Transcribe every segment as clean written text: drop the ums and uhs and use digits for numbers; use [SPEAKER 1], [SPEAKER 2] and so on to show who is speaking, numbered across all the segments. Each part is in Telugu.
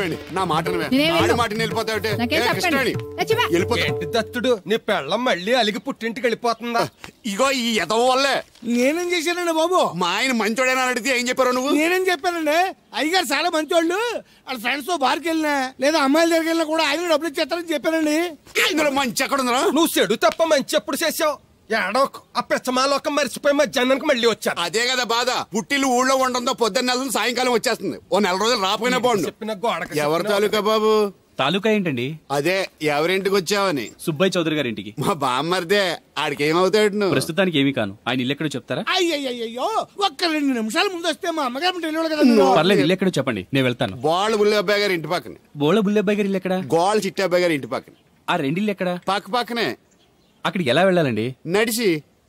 [SPEAKER 1] మాటని నా మాటని మాటని వెళ్ళిపోతావుటే
[SPEAKER 2] దత్తుడు నీ పెళ్ళం మళ్ళీ అలిగి పుట్టింటికి వెళ్ళిపోతుందా?
[SPEAKER 1] ఇగో ఈ ఎదవ వల్లే.
[SPEAKER 3] నేనేం చేశానండి బాబు?
[SPEAKER 1] మా ఆయన మంచోడేనా అడిగితే ఏం చెప్పారు నువ్వు?
[SPEAKER 3] నేనేం చెప్పానండి, అయ్యగారు చాలా మంచోళ్ళు, వాళ్ళ ఫ్రెండ్స్ తో బార్కి వెళ్ళినా లేదా అమ్మాయిల దగ్గరికి వెళ్ళినా కూడా ఆయన డబ్బులు ఇచ్చేస్తారని చెప్పానండి.
[SPEAKER 1] ఇందులో మంచి ఎక్కడ ఉందా?
[SPEAKER 2] నువ్వు చెడు తప్ప మంచి ఎప్పుడు చేసావు? ఏడోకు ఆ పెచ్చమాలోకం మర్చిపోయి మధ్యాహ్నానికి మళ్ళీ వచ్చారు.
[SPEAKER 1] అదే కదా బాధ. పుట్టిల్లు ఊళ్ళో ఉండడంతో పొద్దున్న నెల సాయంకాలం వచ్చేస్తుంది. ఓ నెల రోజులు రాపోయినా బాగుండు.
[SPEAKER 2] చెప్పిన గోడకి
[SPEAKER 1] ఎవరి తాలూకా బాబు?
[SPEAKER 4] తాలూకా ఏంటండి?
[SPEAKER 1] అదే ఎవరింటికి వచ్చావని.
[SPEAKER 4] సుబ్బయ్య చౌదరి గారి ఇంటికి.
[SPEAKER 1] మా బామ్మర్దే. ఆడికి ఏమవుతాడు నువ్వు?
[SPEAKER 4] ప్రస్తుతానికి ఏమీ కాను. ఆయన ఇల్లు ఎక్కడో చెప్తారా?
[SPEAKER 3] అయ్యో ఒక్క 2 నిమిషాల ముందు వస్తే మా అమ్మగారు తెలియదు కదా.
[SPEAKER 4] పర్లేదు, ఇల్లు ఎక్కడో చెప్పండి, నేను వెళ్తాను.
[SPEAKER 1] బోళ్ళ బుల్లి అబ్బాయి గారి ఇంటి పక్కన.
[SPEAKER 4] బోళ్ళ బుల్లి అబ్బాయి గారి ఇల్లు ఎక్కడ?
[SPEAKER 1] గోళ్ళ చిట్టి అబ్బాయి గారి ఇంటి పక్కన.
[SPEAKER 4] ఆ రెండిల్లు ఎక్కడ?
[SPEAKER 1] పక్క పక్కనే.
[SPEAKER 4] అక్కడికి ఎలా వెళ్ళాలండి?
[SPEAKER 1] నడిచి.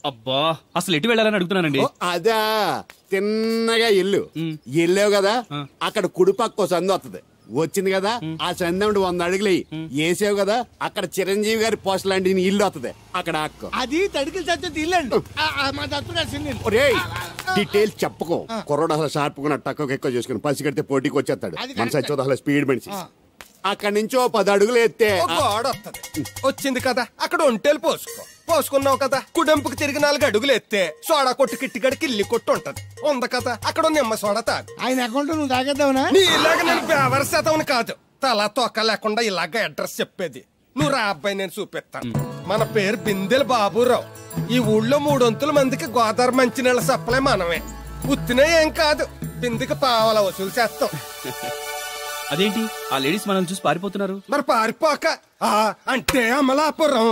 [SPEAKER 4] అబ్బా, అసలు ఎటు వెళ్ళాలని అడుగుతున్నానండి.
[SPEAKER 1] అదా తిన్నగా ఇల్లు వెళ్ళావు కదా, అక్కడ కుడిపక్క సందు వస్తుంది. వచ్చింది కదా, ఆ సందు 100 అడుగులు వేసావు కదా, అక్కడ చిరంజీవి గారి పోస్ట్ లాంటి ఇల్లు వస్తుంది. అక్కడ అక్క
[SPEAKER 3] అది తడికి చచ్చేది ఇల్లు అండి. మా దత్తు
[SPEAKER 1] డీటెయిల్స్ చెప్పుకో. కుర్రోడు అసలు షార్ప్గా తక్కువ ఎక్కువ చేసుకుని పసి కడితే పోటీకి వచ్చేస్తాడు. మన సచ్చోదు అసలు స్పీడ్ మనిషి. అక్కడి నుంచి 10 అడుగులు ఎత్తే
[SPEAKER 2] గోడ వస్తుంది. వచ్చింది కదా, అక్కడ ఒంటేలు పోసుకున్నావు కదా, కుడెంపుకి తిరిగి 4 అడుగులు ఎత్తే సోడా కొట్టు కిట్టిగడికి ఇల్లి కొట్టు ఉంటది. ఉంది కదా, అక్కడ నిమ్మ సోడా తాగు.
[SPEAKER 3] ఆయన అకౌంట్ నువ్వు తాగేద్దావునా?
[SPEAKER 2] నీ ఇలాగ నేను బేవరసేతవుని కాదు, తల తోక లేకుండా ఇలాగ అడ్రస్ చెప్పేది. నువ్వు రా అబ్బాయి, నేను చూపిస్తాను. మన పేరు బిందెల బాబురావు. ఈ ఊళ్ళో 300 మందికి గోదావరి మంచినీళ్ళ సప్లై మనమే. ఉత్తినే ఏం కాదు, బిందెకి పావల వసూలు చేస్తాం.
[SPEAKER 4] అదేంటి ఆ లేడీస్ మనల్ని చూసి పారిపోతున్నారు?
[SPEAKER 2] మరి పారిపోక అంటే అమలాపురం,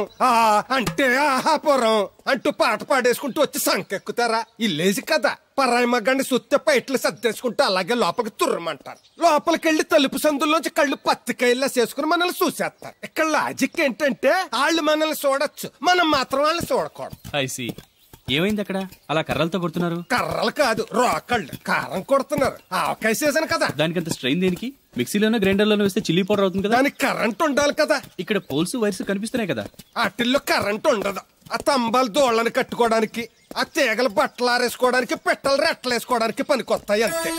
[SPEAKER 2] అంటే ఆహాపురం అంటూ పాట పాడేసుకుంటూ వచ్చి సంకెక్కుతారా? ఇల్లేసి కదా, పరాయి మగ్గండి సుత్తే పైట్లు సర్దేసుకుంటూ అలాగే లోపలికి తుర్రమంటారు. లోపలికెళ్లి తలుపు సందుల్లోంచి కళ్ళు పత్తికాయల్లా చేసుకుని మనల్ని చూసేస్తారు. ఇక్కడ లాజిక్ ఏంటంటే వాళ్ళు మనల్ని చూడొచ్చు, మనం మాత్రం వాళ్ళని చూడకూడదు.
[SPEAKER 4] ఐసి ఏమైంది అక్కడ? అలా కర్రలతో కొడుతున్నారు?
[SPEAKER 2] కర్రలు కాదు, రోకళ్ళు కారం కొడుతున్నారు. ఆవకాయ సీజన్ కదా.
[SPEAKER 4] దానికంత స్ట్రెయిన్ దేనికి? మిక్సీలోనో గ్రైండర్లోనో వేస్తే చిల్లీ పౌడర్ అవుతుంది కదా.
[SPEAKER 2] దానికి కరెంట్ ఉండాలి కదా.
[SPEAKER 4] ఇక్కడ పోల్స్ వైర్స్ కనిపిస్తున్నాయి కదా.
[SPEAKER 2] వాటిల్లో కరెంట్ ఉండదు. ఆ తంబాలు దోళ్ళని కట్టుకోవడానికి, ఆ తీగలు బట్టలు ఆరేసుకోవడానికి, పెట్టలు రెట్టలు వేసుకోవడానికి పనికొస్తాయి అంతే.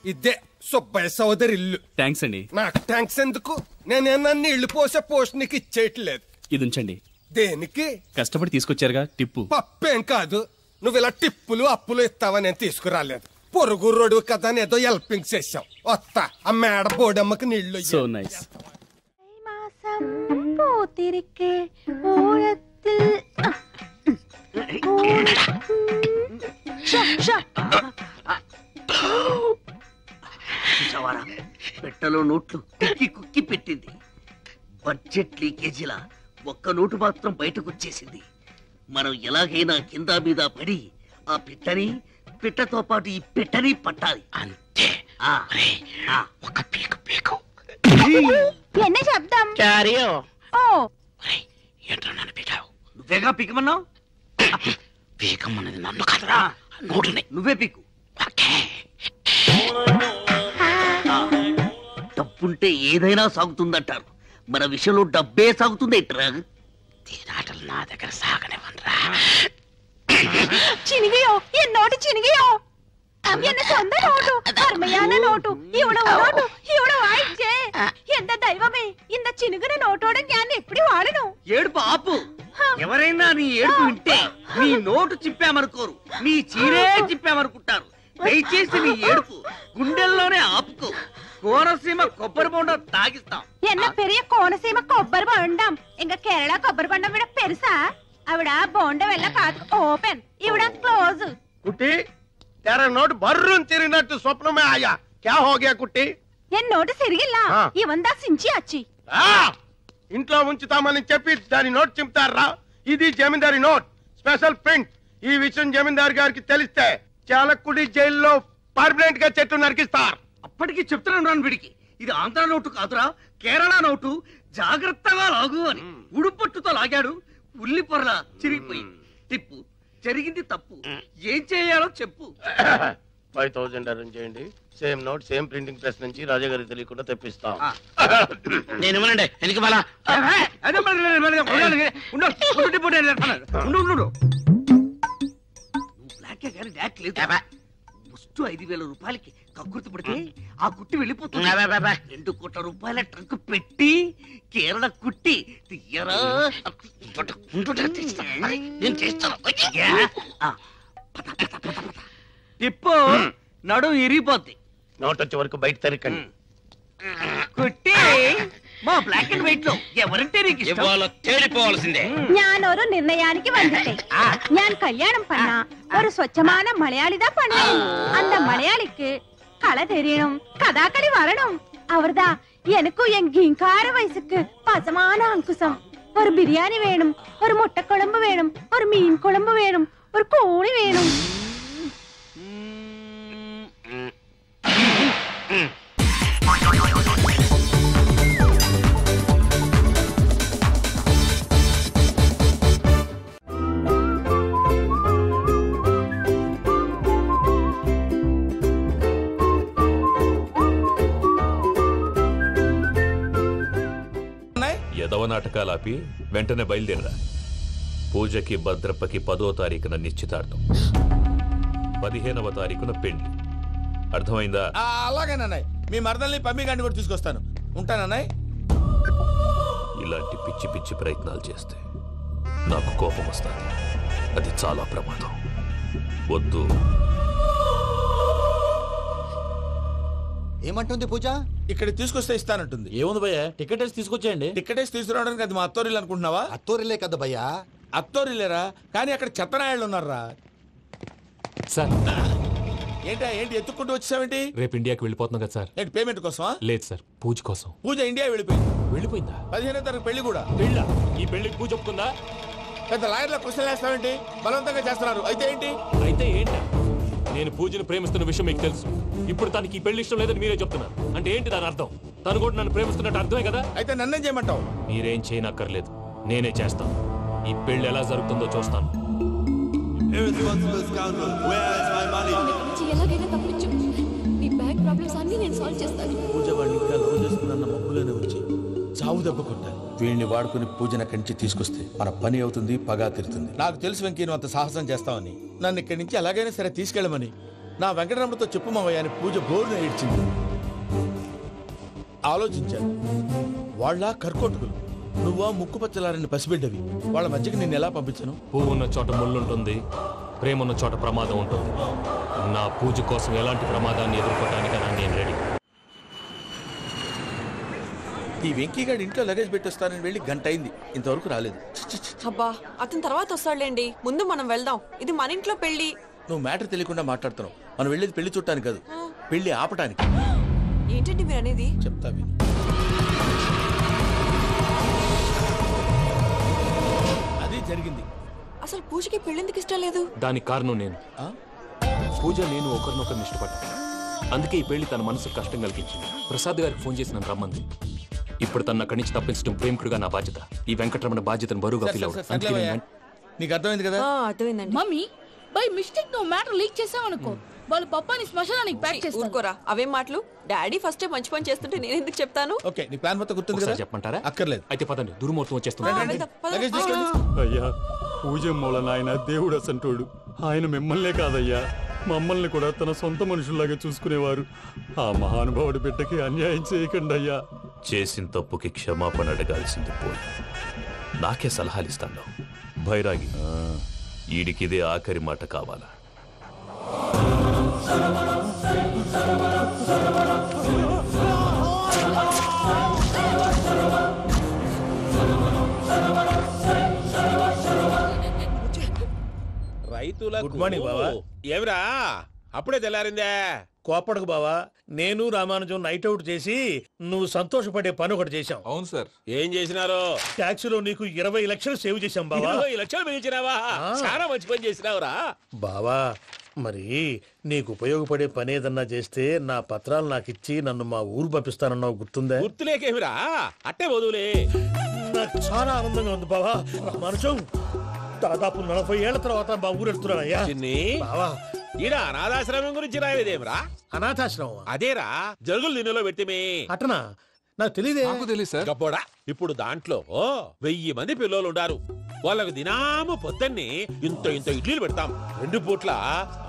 [SPEAKER 2] ఇదే సుబ్బయ్య సోదరి ఇల్లు.
[SPEAKER 4] థ్యాంక్స్ అండి.
[SPEAKER 2] నాకు థ్యాంక్స్ ఎందుకు? నేనేనా నీళ్లు పోసే పోస్ట్ నీకు ఇచ్చేయట్లేదు.
[SPEAKER 4] ఇది ఉంచండి.
[SPEAKER 2] దేనికి?
[SPEAKER 4] కష్టపడి తీసుకొచ్చారుగా టిప్పు.
[SPEAKER 2] పప్పేం కాదు, నువ్వు ఇలా టిప్పులు అప్పులు ఇస్తావని నేను తీసుకురాలేదు. పొరుగు రోడ్డు కదా అని ఏదో హెల్పింగ్ చేసావు. వస్తా, ఆ మేడ బోడమ్మకి నీళ్లు.
[SPEAKER 4] So nice.
[SPEAKER 5] పెట్టలో నోట్లు కుక్కి కుక్కి పెట్టింది. బడ్జెట్ లీకేజీలా 1 నోటు మాత్రం బయటకు వచ్చేసింది. మనం ఎలాగైనా కింద మీద పడి ఆ పిట్టతో పాటు ఈ పెట్టని పట్టాలి అంతే.
[SPEAKER 6] ఒక పీకు పీకు
[SPEAKER 7] என்ன శబ్దం?
[SPEAKER 6] చారియో.
[SPEAKER 7] ఓ
[SPEAKER 6] ఏంట్రా నన్ను పీకావు?
[SPEAKER 5] నువ్వేగా పీకమన్నావు.
[SPEAKER 6] పీకమన్నది నన్ను కాదురా, నోటుని.
[SPEAKER 5] నువ్వే పీకు. డబ్బుంటే ఏదైనా సాగుతుందంటారు. మన విషయంలో డబ్బే సాగుతుంది ఏంట్రా?
[SPEAKER 6] తీరాటలు నా దగ్గర సాగనివ్వనరా.
[SPEAKER 7] చినిగియో ఎన్నోటి చినిగియో என்ன சொந்த நோட்டு, அருமையான நோட்டு, இவ்வளவு நோட்டு, இவ்வளவு ஆயிடுச்சே. எந்த தெய்வமே, இந்த చినుగున నోటోడ జ్ఞానం ఎప్పుడు వాడను.
[SPEAKER 5] ఏడుపు ఆపు. ఎవరైనా నీ ఏడుపు వింటే నీ నోటు చిప్పామనుకోరు, నీ చీరే చిప్పామనుకుంటారు. దయచేసి నీ ఏడుపు గుండెల్లోనే ఆపుకో. కోనసీమ కొబ్బరి బొండం తాగిస్తాం.
[SPEAKER 7] என்ன பெரிய கோனசீம కొబ్బరి బొండం. ఇంకా కేరళ కొబ్బరి బొండం విడ పెరుసా? ఆవిడ బొండం వెళ్ళ కాదు ఓపెన్, ఈవిడ క్లోజ్.
[SPEAKER 8] కుట్టి तेरा नोट बर्रुन तिरिगिनट्टु स्वप्न में आया. क्या हो गया कुट्टी?
[SPEAKER 7] ఎన్ నోటు సిరిగిల్లా ఇవంతా సించి అచ్చి
[SPEAKER 8] ఇంట్లో ఉంచుతామని చెప్పి దాని నోట్ చింపుతారా? ఇది జమీందారి నోట్, స్పెషల్ ప్రింట్. ఈ విషయం జమీందారు గారికి తెలిస్తే చాలకుడి జైల్లో పర్మనెంట్ గా చెట్టు నరికిస్తారు.
[SPEAKER 5] అప్పటికి చెప్తున్నాను రాను వీడికి, ఇది ఆంధ్ర నోటు కాదురా, కేరళ నోటు. జాగ్రత్తగా లాగు అని ఉడుపట్టుతో లాగాడు. ఉల్లి పొరల చిరిగిపోయింది. టిప్పు జరిగింది తప్పు, ఏం చేయాలో చెప్పు.
[SPEAKER 8] 5000 అరేంజ్ చేయండి. Same note same printing press నుంచి రాజా గారికి తెలియకుండా తెప్పిస్తాం.
[SPEAKER 6] నేను ఇవ్వనండి, ఎందుకు మళ్ళా?
[SPEAKER 5] నువ్వు బ్లాక్ కానీ డాక్ లేదు. ఫస్ట్ 5,000 రూపాయలకి కక్కుర్తి పడితే ఆ కుట్టి వెళ్ళిపోతుంది. 2 కోట్ల రూపాయల ట్రంక్ పెట్టి కేరళ కుట్టి తీయరా.
[SPEAKER 6] నేను చేస్తాను.
[SPEAKER 5] తిప్పు, నడు ఇరిగిపోద్ది.
[SPEAKER 6] నోట్ వచ్చే వరకు బయట తరికండి.
[SPEAKER 5] കുട്ടി ബ്ലാക്ക് ആൻഡ് വൈറ്റ് എവരട്ടെ
[SPEAKER 6] തേടിപ്പോവാల్సిందే.
[SPEAKER 7] ഞാനൊരു നിർണയാനിക്ക് வந்துட்டேன். ഞാൻ കല്യാണം பண்ண ஒரு സ്വച്ഛமான മലയാളി தான் பண்ணுவேன். அந்த மலையாளிக்கு கலை தெரியணும், கதாகளி வரணும். அவர்தா எனக்கும் என் கிங்கார வயசுக்கு பசமான அங்குசம். ஒரு பிரியாணி வேணும், ஒரு முட்டை குழம்பு வேணும், ஒரு மீன் குழம்பு வேணும், ஒரு கோழி வேணும்.
[SPEAKER 9] యదవ నాటకాలు ఆపి వెంటనే బయలుదేరరా. పూజకి భద్రప్పకి 10వ తారీఖున నిశ్చితార్థం, 15వ తారీఖున పెళ్లి. అర్థమైందా?
[SPEAKER 3] అలాగేనన్నాయ్. మీ మరదల్ని పమ్మి గాండి కూడా తీసుకొస్తాను. ఉంటానన్నాయ్.
[SPEAKER 9] ఇలాంటి పిచ్చి పిచ్చి ప్రయత్నాలు చేస్తే నాకు కోపం వస్తుంది. అది చాలా ప్రమాదం. వద్దు.
[SPEAKER 10] ఏమంటుంది పూజ?
[SPEAKER 3] ఇక్కడ తీసుకొస్తే ఇస్తానంటుంది.
[SPEAKER 10] ఏముంది భయ్యా, టికెట్ వేసి తీసుకొచ్చేయండి.
[SPEAKER 3] టికెట్ వేసి తీసుకురావడానికి అది మా అత్తోరిల్లు అనుకుంటున్నావా?
[SPEAKER 10] అత్తోరిలే కదా భయ్యా.
[SPEAKER 3] అత్తోరిల్లేరా, కానీ అక్కడ చెత్తనాయాళ్ళు ఉన్నారా.
[SPEAKER 11] సార్
[SPEAKER 3] ఏంటి ఎత్తుక్కుంటూ వచ్చావేంటి?
[SPEAKER 11] రేపు ఇండియాకి వెళ్ళిపోతున్నాం కదా సార్.
[SPEAKER 3] ఏంటి పేమెంట్ కోసమా?
[SPEAKER 11] లేదు సార్, పూజ కోసం.
[SPEAKER 3] పూజ ఇండియా
[SPEAKER 11] వెళ్ళిపోయిందా?
[SPEAKER 3] 15వ తారీఖు పెళ్లి కూడా.
[SPEAKER 11] పెళ్ళా? ఈ పెళ్లికి పూజ ఒప్పుకుందా?
[SPEAKER 3] పెద్ద లాయర్ల క్వశ్చన్ వేస్తావేంటి? బలవంతంగా చేస్తున్నారు. అయితే ఏంటి?
[SPEAKER 11] అయితే ఏంటి? నేను పూజను ప్రేమిస్తున్న విషయం మీకు తెలుసు. ఇప్పుడు తనకి ఈ పెళ్లి ఇష్టం లేదని మీరే చెప్తున్నారు. అంటే ఏంటి దాని అర్థం? తను కూడా నన్ను ప్రేమిస్తున్నట్టు అర్థమే కదా.
[SPEAKER 3] అయితే నన్నేం చేయమంటావు?
[SPEAKER 11] మీరేం చేయనక్కర్లేదు, నేనే చేస్తాను. ఈ పెళ్లి ఎలా జరుగుతుందో చూస్తాను.
[SPEAKER 12] ఎలాగైనా తప్పించు. నీ బ్యాంక్ ప్రాబ్లమ్స్ అన్ని నేను సాల్వ్ చేస్తాను.
[SPEAKER 3] పూజ వాడిని ఇంకా లవ్ చేస్తున్న మబ్బులోనే వచ్చి చావు దెబ్బ కొట్టాలి. వీడిని వాడుకుని పూజన కంచి తీసుకొస్తే మన పని అవుతుంది, పగా తీరుతుంది. నాకు తెలుసు వెంకీ నువ్వు అంత సాహసం చేస్తావని. నన్ను ఇక్కడి నుంచి ఎలాగైనా సరే తీసుకెళ్ళమని నా వెంకటరమణతో చెప్పు మావయ్య అని పూజ బోరున ఏడ్చింది. ఆలోచించాను. వాళ్ళ కర్కోటకులు, నువ్వా ముక్కు పచ్చలారని పసిబిడ్డవి. వాళ్ళ మధ్యకి నేను ఎలా పంపించను?
[SPEAKER 11] పువ్వు ఉన్న చోట ముళ్ళుంటుంది, ప్రేమ ఉన్న చోట ప్రమాదం ఉంటుంది. నా పూజ కోసం ఎలాంటి ప్రమాదాన్ని ఎదుర్కోవడానికైనా నేను రెడీ.
[SPEAKER 3] ఈ వెంకీగాడి ఇంట్లో లగేజ్ పెట్టొస్తానని వెళ్ళి గంట అయింది, ఇంతవరకు రాలేదు.
[SPEAKER 12] అబ్బా, అతని తర్వాత వస్తాడులేండి. ముందు మనం వెళ్దాం. ఇది మన ఇంట్లో పెళ్లి.
[SPEAKER 3] నువ్వు మ్యాటర్ తెలియకుండా మాట్లాడుతున్నావు. మనం వెళ్ళేది పెళ్లి చుట్టానికి కాదు, పెళ్లి ఆపటానికి.
[SPEAKER 12] ఏంటండి మీరు అనేది?
[SPEAKER 3] చెప్తా విను. అది జరిగింది.
[SPEAKER 12] అసలు పూజకి పెళ్ళెందుకు ఇష్టం లేదు?
[SPEAKER 11] దానికి కారణం నేను. పూజ నేను ఒకరినొకరిని ఇష్టపడ్డా. అందుకే ఈ పెళ్లి తన మనసుకు కష్టం కలిగించింది. ప్రసాద్ గారికి ఫోన్ చేసి నన్ను రమ్మంది. ఇప్పుడు తన అక్కడి నుంచి తప్పించడం ప్రేమికుడుగా నా బాధ్యత. ఈ వెంకటరమణ బాధ్యతను బరువుగా ఫీల్ అవుతుంది.
[SPEAKER 3] నీకు అర్థమైంది కదా?
[SPEAKER 12] అర్థమైందండి.
[SPEAKER 13] మమ్మీ, బై మిస్టేక్ నువ్వు మ్యాటర్ లీక్ చేసావనుకో, వాళ్ళు పప్పాని శ్మశానానికి ప్యాక్ చేస్తారు.
[SPEAKER 12] ఊరుకోరా, అవేం మాటలు? డాడీ ఫస్ట్ మంచి పని చేస్తుంటే నేను ఎందుకు చెప్తాను?
[SPEAKER 3] ఓకే, నీ ప్లాన్ మొత్తం గుర్తుంది కదా?
[SPEAKER 11] చెప్పమంటారా?
[SPEAKER 3] అక్కర్లేదు.
[SPEAKER 11] అయితే పదండి, దుర్ముహూర్తం వచ్చేస్తుంది.
[SPEAKER 14] అయ్యా, పూజ మూలన ఆయన దేవుడు అసంటోడు. ఆయన మిమ్మల్నే కాదయ్యా, మమ్మల్ని కూడా తన సొంత మనుషుల్లాగా చూసుకునేవారు. ఆ మహానుభావుడి బిడ్డకి అన్యాయం చేయకండి అయ్యా.
[SPEAKER 9] చేసిన తప్పుకి క్షమాపణ అడగాల్సింది పోయి నాకే సలహాలు ఇస్తాను. భైరాగి, ఈడికిదే ఆఖరి మాట కావాలా?
[SPEAKER 15] రైతుల
[SPEAKER 2] గుడ్ మార్నింగ్ బావా.
[SPEAKER 15] ఏమిరా అప్పుడే తెల్లారిందే?
[SPEAKER 2] కోపడకు బావా, నేను రామానుజం నైట్ అవుట్ చేసి నువ్వు సంతోషపడే పని ఒకటి చేశాం.
[SPEAKER 15] అవును సార్. ఏం చేసినారు?
[SPEAKER 2] ట్యాక్సీలో నీకు 20 లక్షలు సేవ్ చేశాం బావా.
[SPEAKER 15] 20 లక్షలు మిగిల్చినావా? చాలా మంచి పని చేసినావురా
[SPEAKER 2] బావా. మరి నీకు ఉపయోగపడే పని ఏదన్నా చేస్తే నా పత్రాలు నాకు ఇచ్చి నన్ను మా ఊరు పంపిస్తానన్నావు, గుర్తుందా?
[SPEAKER 15] గుర్తులేకేమిరా, అట్టే వదులే.
[SPEAKER 2] నాకు చాలా ఆనందంగా ఉంది బావా. రామానుజం, దాదాపు 40 ఏళ్ల తర్వాత మా ఊరు వెళ్తున్నానయ్యా. బావా,
[SPEAKER 15] ఈడ అనాథాశ్రమం గురించి రాయలేదేమిరా?
[SPEAKER 2] అనాథాశ్రమం
[SPEAKER 15] అదేరా, జరుగులు దీనిలో పెట్టిమే.
[SPEAKER 2] అటనా? నాకు తెలియదే.
[SPEAKER 15] గబ్బోడా, ఇప్పుడు దాంట్లో 1000 మంది పిల్లలు ఉండారు. వాళ్ళకు దినాము పొద్దున్నే ఇంత ఇంత ఇడ్లీలు పెడతాం. 2 పూట్ల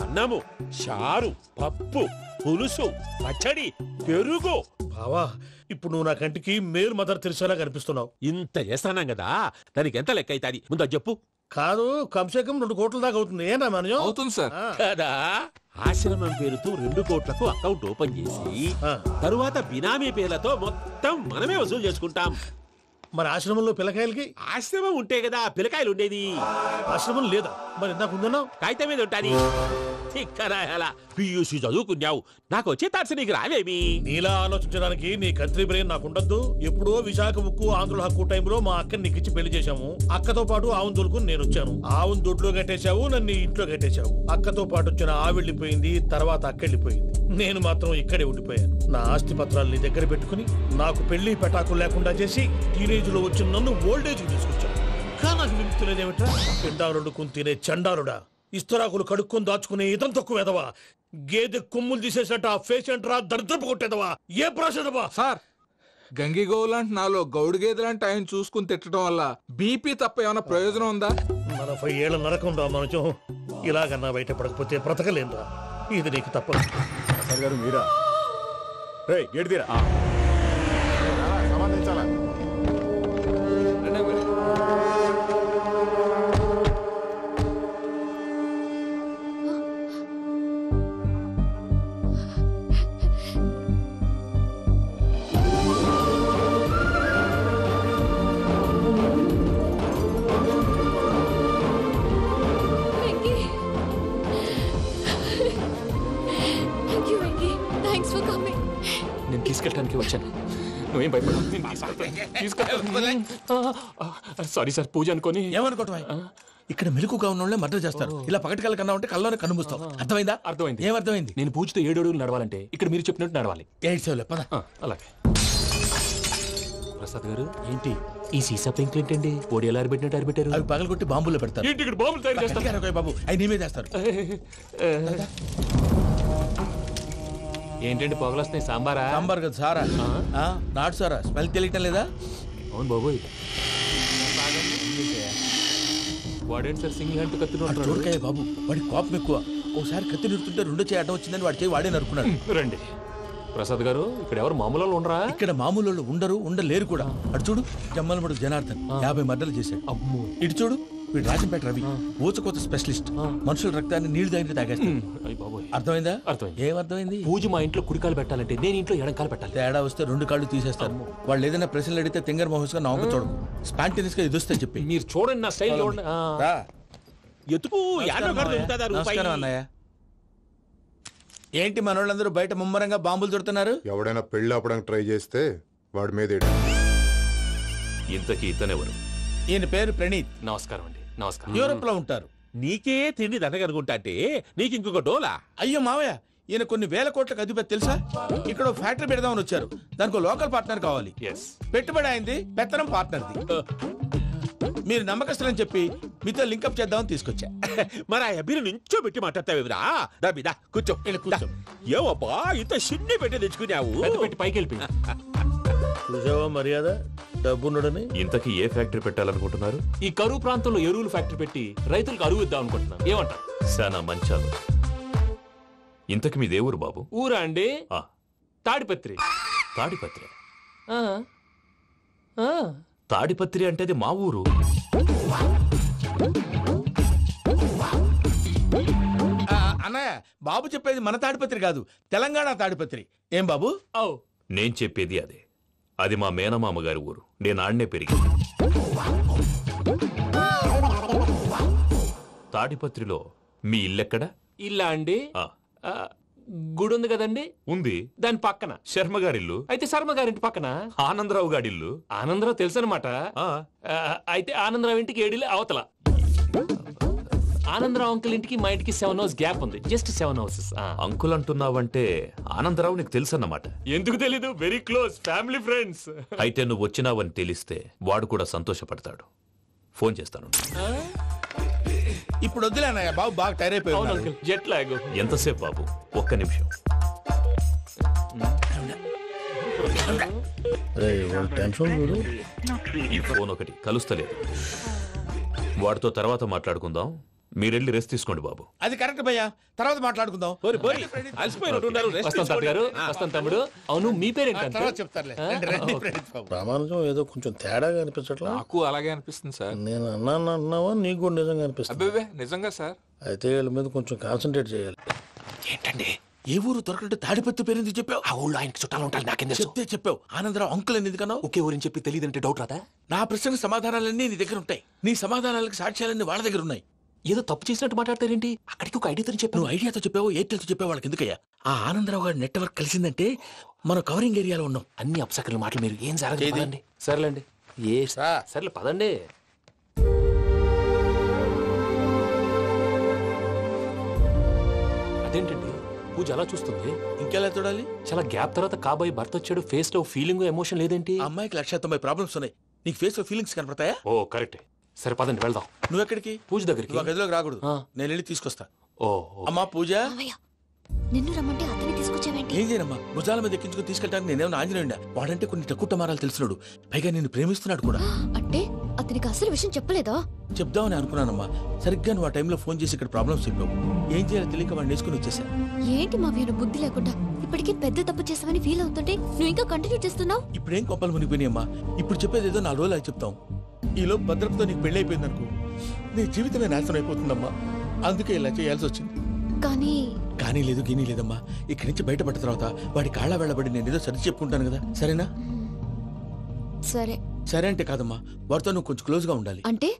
[SPEAKER 15] అన్నము, చారు, పప్పు, పులుసు, పచ్చడి, పెరుగు.
[SPEAKER 3] బావా ఇప్పుడు నువ్వు నా కంటికి మేలు మదర్ తెరిసేలా కనిపిస్తున్నావు.
[SPEAKER 15] ఇంత చేస్తానం కదా, దానికి ఎంత లెక్క అవుతుంది ముందు అది చెప్పు.
[SPEAKER 3] కాదు కమ్సే కమ్ 2 కోట్ల దాకా అవుతుంది. ఏనా మనం
[SPEAKER 11] అవుతుంది సార్
[SPEAKER 15] కదా. ఆశ్రమం పేరుతో 2 కోట్లకు అకౌంట్ ఓపెన్ చేసి తరువాత బినామీ పేర్లతో మొత్తం మనమే వసూలు చేసుకుంటాం.
[SPEAKER 3] మరి ఆశ్రమంలో పిల్లకాయలకి?
[SPEAKER 15] ఆశ్రమం ఉంటే కదా పిల్లకాయలు ఉండేది.
[SPEAKER 3] ఆశ్రమం లేదా? మరి ఇందాక ఉందన్నావు.
[SPEAKER 15] కాగితం మీద ఉంటాది. పియూసీ చదువుకున్నావు, నాకు వచ్చే తాట్స్ నీకు రావేమి?
[SPEAKER 3] నీలా ఆలోచించడానికి నీ కత్రి బ్రెయిన్ నాకు ఉండద్దు. ఎప్పుడో విశాఖ ఉక్కు ఆంధ్రుల హక్కు టైంలో మా అక్కని నీకిచ్చి పెళ్లి చేశాము. అక్కతో పాటు ఆవును దొడుకుని నేను వచ్చాను. ఆవును దొడ్లో కట్టేశావు, నన్ను ఇంట్లో కట్టేశావు. అక్కతో పాటు వచ్చిన ఆవిళ్ళిపోయింది, తర్వాత అక్కెళ్ళిపోయింది. నేను మాత్రం ఇక్కడే ఉండిపోయాను. నా ఆస్తి పత్రాలు నీ దగ్గర పెట్టుకుని నాకు పెళ్లి పెటాకులు లేకుండా చేసి టీనేజ్ లో వచ్చిన నన్ను ఓల్డేజ్ తీసుకొచ్చాను. కానీ నాకు విముక్తులేదేమిట్రా? పిండారుడుకుని తినే చండారుడా, ఇస్తరాకులు కడుక్కొని దాచుకునే ఇతం తక్కువ ఎదవా, గేదె కొమ్ములు తీసేసట ఆ పేషెంట్ రా దరిద్రపు కొట్టేదవా, ఏ ప్రాసెదవా?
[SPEAKER 11] సార్ గంగిగోవు లాంటి నాలో గౌడు గేదె లాంటి ఆయన చూసుకుని తిట్టడం వల్ల బీపీ తప్ప ఏమైనా ప్రయోజనం ఉందా?
[SPEAKER 3] 40 ఏళ్ల నరకం రా మనచం. ఇలాగన్నా బయటపడకపోతే బ్రతకలేనురా. ఇది నీకు తప్పదు.
[SPEAKER 16] సార్ గారు మీరా? గేట్ తీరా సంబంధించాలా?
[SPEAKER 11] నేను తీసుకెళ్ళడానికి వచ్చాను. నువ్వేం భయపడవు. సారీ సార్, పూజ అనుకోని.
[SPEAKER 3] ఏమనుకోవటం? ఇక్కడ మెలకుగా ఉన్న వాళ్ళే మర్డర్ చేస్తారు. ఇలా పగటి కళ్ళ కన్నా ఉంటే కళ్ళలోనే కనుమూస్తావు. అర్థమైందా?
[SPEAKER 11] అర్థమైంది.
[SPEAKER 3] ఏమర్థమైంది?
[SPEAKER 11] నేను పూజతో 7 అడుగులు నడవాలంటే ఇక్కడ మీరు చెప్పినట్టు నడవాలి.
[SPEAKER 3] 8 సేవలే పద.
[SPEAKER 11] అలాగే. ప్రసాద్ గారు ఏంటి ఈ సీసా పెంకులు ఏంటండి? ఓడి ఎలా అరబెట్టినట్టు అరబెట్టారు?
[SPEAKER 3] అవి పగలగొట్టి బాంబుల్లో పెడతారు.
[SPEAKER 11] ఏంటి ఇక్కడ బాంబులు తయారు చేస్తారు?
[SPEAKER 3] బాబు అవి నీవే చేస్తారు.
[SPEAKER 11] ఏంటండి పొగలొస్తాయి? సాంబారా?
[SPEAKER 3] సాంబార్ కదా సారా. నాటు సారా. స్మెల్ తెలియటం లేదా?
[SPEAKER 11] అవును బాబోయ్. వాడేంటి సార్ సింగిల్ హ్యాండ్ కత్తి
[SPEAKER 3] చూడకాయ బాబు, వాడి కోపం ఎక్కువ. ఒకసారి కత్తి నిరుతుంటే 2 చేయడం వచ్చిందని వాడి చేయి వాడే నరుకున్నాడు.
[SPEAKER 11] రండి ప్రసాద్ గారు, ఇక్కడ ఎవరు మామూలు వాళ్ళు ఉండరా?
[SPEAKER 3] ఇక్కడ మామూలు వాళ్ళు ఉండరు, ఉండలేరు కూడా. అటు చూడు, జమ్మలమడు జనార్దన్ 50 మర్డర్లు చేశాడు.
[SPEAKER 11] అమ్మో.
[SPEAKER 3] ఇటు చూడు, వీడు రాజంపేట రవి ఊచకోత స్పెషలిస్ట్. మనుషుల రక్తాన్ని నీళ్లు తాగితే తాగేస్తాడు. అర్థమైందా?
[SPEAKER 11] అర్థమైంది.
[SPEAKER 3] ఏమర్థమైంది?
[SPEAKER 11] పూజ మా ఇంట్లో కుడికాలు పెట్టాలంటే నేను ఇంట్లో ఎడంకాలు పెట్టాలి.
[SPEAKER 3] తేడా వస్తే 2 కాళ్ళు తీసేస్తారు. వాళ్ళు ఏదైనా ప్రశ్నలు అడిగితే తింగర్ మహోస్ గా నవ్వు చూడకు. స్పాంటేనియస్ గా ఎదుస్తా చెప్పి.
[SPEAKER 11] మీరు చూడండి నా స్టైల్.
[SPEAKER 15] ఎతుకు
[SPEAKER 3] నమస్కారం అన్నయ్య. ఏంటి మనోళ్ళందరూ బయట ముమ్మరంగా బాంబులు చుడుతున్నారు?
[SPEAKER 16] ఎవడైనా పెళ్లి ఆపడానికి ట్రై చేస్తే వాడి మీద
[SPEAKER 9] ఇంతకీ ఇతనెవరు?
[SPEAKER 3] ఈయన పేరు ప్రణీత్.
[SPEAKER 11] నమస్కారం అండి. నమస్కారం.
[SPEAKER 3] యూరోప్ లో ఉంటారు.
[SPEAKER 15] నీకే తిండి దండగనుకుంటా అంటే నీకు ఇంకొక డోలా?
[SPEAKER 3] అయ్యో మావయ్య, ఈయన కొన్ని వేల కోట్లకు అధిపతి తెలుసా? ఇక్కడ ఫ్యాక్టరీ పెడదామని వచ్చారు. దానికి లోకల్ పార్ట్నర్ కావాలి. పెట్టుబడి అయింది, పెత్తనం పార్ట్నర్ది. మీరు నమ్మకస్తులని చెప్పి మీతో లింకప్ చేద్దామని తీసుకొచ్చా.
[SPEAKER 15] మరి ఆ అబ్బిని నుంచో పెట్టి మాట్లాడతావురా? దాబిదా కూర్చో.
[SPEAKER 3] కూర్చో.
[SPEAKER 15] ఏవబ్బా ఇంత సిన్ని పెట్టి తెచ్చుకున్నావు?
[SPEAKER 11] పెట్టి పైకి వెళ్ళి
[SPEAKER 3] చూసావా మర్యాద డబ్బున్నడని.
[SPEAKER 9] ఇంతకీ ఏ ఫ్యాక్టరీ పెట్టాలనుకుంటున్నారు?
[SPEAKER 11] ఈ కరువు ప్రాంతంలో ఎరువులు ఫ్యాక్టరీ పెట్టి రైతులకు అరువు ఇద్దాం అనుకుంటున్నాను. ఏమంటారు?
[SPEAKER 9] శానా మంచాలు. ఇంతకి మీ దేవురు బాబు?
[SPEAKER 11] ఊరా అండి? తాడిపత్రి.
[SPEAKER 9] తాడిపత్రి? తాడిపత్రి అంటే అది మా ఊరు.
[SPEAKER 3] అన్నయ్య, బాబు చెప్పేది మన తాడిపత్రి కాదు, తెలంగాణ తాడిపత్రి. ఏం బాబు?
[SPEAKER 9] నేను చెప్పేది అదే. అది మా మేనమామ గారి ఊరు. నేను ఆడనే పెరిగింది. తాడిపత్రిలో మీ ఇల్లెక్కడ?
[SPEAKER 11] ఇల్లా అండి? గుడి ఉంది కదండి?
[SPEAKER 9] ఉంది.
[SPEAKER 11] దాని పక్కన
[SPEAKER 9] శర్మ గారిల్లు.
[SPEAKER 11] అయితే శర్మ గారింటి పక్కన
[SPEAKER 9] ఆనందరావు గారిల్లు.
[SPEAKER 11] ఆనందరావు తెలుసు అనమాట. అయితే ఆనందరావు ఇంటికి 7 ఇల్లు అవతల. ఆనందరావు అంకుల్ ఇంటికి మా ఇంటికి 7 హౌస్ గ్యాప్ ఉంది. Just 7 houses.
[SPEAKER 9] అంకుల్ అంటున్నావంటే ఆనందరావు నీకు తెలుసు అన్నమాట.
[SPEAKER 11] ఎందుకు తెలీదు? Very close family friends.
[SPEAKER 9] అయితే నువ్వు వచ్చినావని తెలిస్తే వాడు కూడా సంతోషపడతాడు. ఫోన్ చేస్తాను.
[SPEAKER 3] ఇప్పుడు వద్దులే అన్నయ్య, బాబు బాగా టైర్ అయిపోయాడు.
[SPEAKER 11] Jet lag.
[SPEAKER 9] ఎంతసేపు బాబు? ఒక్క నిమిషం.
[SPEAKER 3] టెన్షన్.
[SPEAKER 9] ఈ ఫోన్ ఒకటి కలుస్తలేదు. వాడితో తర్వాత మాట్లాడుకుందాం. మీరెళ్ళి రెస్ట్ తీసుకోండి బాబు.
[SPEAKER 3] అది కరెక్ట్ భయ్యా, తర్వాత మాట్లాడుకుందాం.
[SPEAKER 11] వస్తాం తాత గారు, వస్తాం తమ్ముడు. అవును మీ పేరేంటి?
[SPEAKER 3] ప్రామాణికం ఏదో కొంచెం తేడాగా అనిపించట్లా.
[SPEAKER 17] నాకు అలాగే అనిపిస్తుంది సార్.
[SPEAKER 3] నేను అన్నావా నీకు కూడా నిజంగా అనిపిస్తుంది?
[SPEAKER 17] అబ్బే నిజంగా సార్.
[SPEAKER 3] అయితే వీళ్ళ మీద కొంచెం కాన్సన్ట్రేట్ చేయాలి.
[SPEAKER 17] ఏంటండి
[SPEAKER 3] ఏ ఊరు దొరకట్టు తాడిపత్రి పేరు ఎందుకు చెప్పావు?
[SPEAKER 17] ఆ ఊళ్ళో ఆయనకి చుట్టాలు ఉంటారు, నాకేం తెలుసు.
[SPEAKER 3] చెప్తే చెప్పావు. ఆనందరావు అంకుల్ అని ఎందుకన్నావు?
[SPEAKER 17] ఒకే ఊరిని చెప్పి తెలియదంటే డౌట్ రాదా?
[SPEAKER 3] నా ప్రశ్నకు సమాధానాలన్నీ నీ దగ్గర ఉంటాయి. నీ సమాధానాలకు సాక్ష్యాలన్నీ వాళ్ళ దగ్గర ఉన్నాయి.
[SPEAKER 17] ఏదో తప్పు చేసినట్టు మాట్లాడతారేంటి? అక్కడికి ఒక ఐడియాతో చెప్పావు.
[SPEAKER 3] నువ్వు ఐడియాతో చెప్పావు, ఎయిర్టెల్తో చెప్పావు, వాళ్ళకి ఎందుకయ్యా? ఆ ఆనందరావు గారి నెట్వర్క్ కలిసిందంటే మనం కవరింగ్ ఏరియాలో ఉన్నాం.
[SPEAKER 17] అన్ని అప్సకర్ల మాటలు మీరు ఏం జరగదండి. సర్లేండి, ఏ సర్లే పదండి. అదేంటండి పూజ అలా చూస్తుంది?
[SPEAKER 3] ఇంకెలా చూడాలి?
[SPEAKER 17] చాలా గ్యాప్ తర్వాత కాబోయే భర్త వచ్చాడు, ఫేస్ లో ఫీలింగ్ ఎమోషన్ లేదేంటి?
[SPEAKER 3] అమ్మాయికి 190 ప్రాబ్లమ్స్ ఉన్నాయి, నీకు ఫేస్ లో ఫీలింగ్స్ కనపడతాయా?
[SPEAKER 17] ఓ కరెక్ట్. సరే పదండి వెళ్దాం.
[SPEAKER 3] నువ్వు ఎక్కడికి?
[SPEAKER 17] పూజ దగ్గరికి.
[SPEAKER 3] నువ్వు గదిలోకి రాకూడదు, నేను వెళ్ళి తీసుకొస్తా.
[SPEAKER 17] ఓ
[SPEAKER 3] అమ్మా పూజ,
[SPEAKER 18] నిన్ను రమ్మంటే అతన్ని తీసుకొచ్చావేంటి?
[SPEAKER 3] ఏం చేయనమ్మా, భుజాల మీద ఎక్కించుకుని తీసుకెళ్ళడానికి నేనేమన్నా ఆంజనేయుడా? వాడంటే కొన్ని తక్కువ టమారాలు తెలిసినాడు, పైగా నిన్ను ప్రేమిస్తున్నాడు కూడా.
[SPEAKER 18] అంటే అతనికి అసలు విషయం చెప్పలేదా?
[SPEAKER 3] చెప్దామని అనుకున్నానమ్మా, సరిగ్గా నువ్వు ఆ టైంలో ఫోన్ చేసి ఇక్కడ ప్రాబ్లమ్స్ చెప్పావు. ఏం చేయాలో తెలియక వాడిని వేసుకుని వచ్చేసా.
[SPEAKER 18] ఏంటి మా వీరు బుద్ధి లేకుండా ఇప్పటికే పెద్ద తప్పు చేసావని ఫీల్ అవుతుంటే నువ్వు ఇంకా కంటిన్యూ చేస్తున్నావు?
[SPEAKER 3] ఇప్పుడేం కొప్పలు మునిగిపోయినాయమ్మా, ఇప్పుడు చెప్పేది ఏదో 4 రోజులు చెప్తాం. ఈలో భద్రతతో నీకు పెళ్లి అయిపోయింది అనుకో, నీ జీవితమే నాశనం అయిపోతుందమ్మా. అందుకే ఇలా చేయాల్సి వచ్చింది. కానీ లేదు గీనీ లేదమ్మా. ఇక్కడి నుంచి బయటపడ్డ తర్వాత వాడి కాళ్ళ వెళ్ళబడి నేను ఏదో సరి చెప్పుకుంటాను కదా, సరేనా? సరే అంటే కాదమ్మా, వాడితో నువ్వు కొంచెం క్లోజ్ గా ఉండాలి.
[SPEAKER 18] అంటే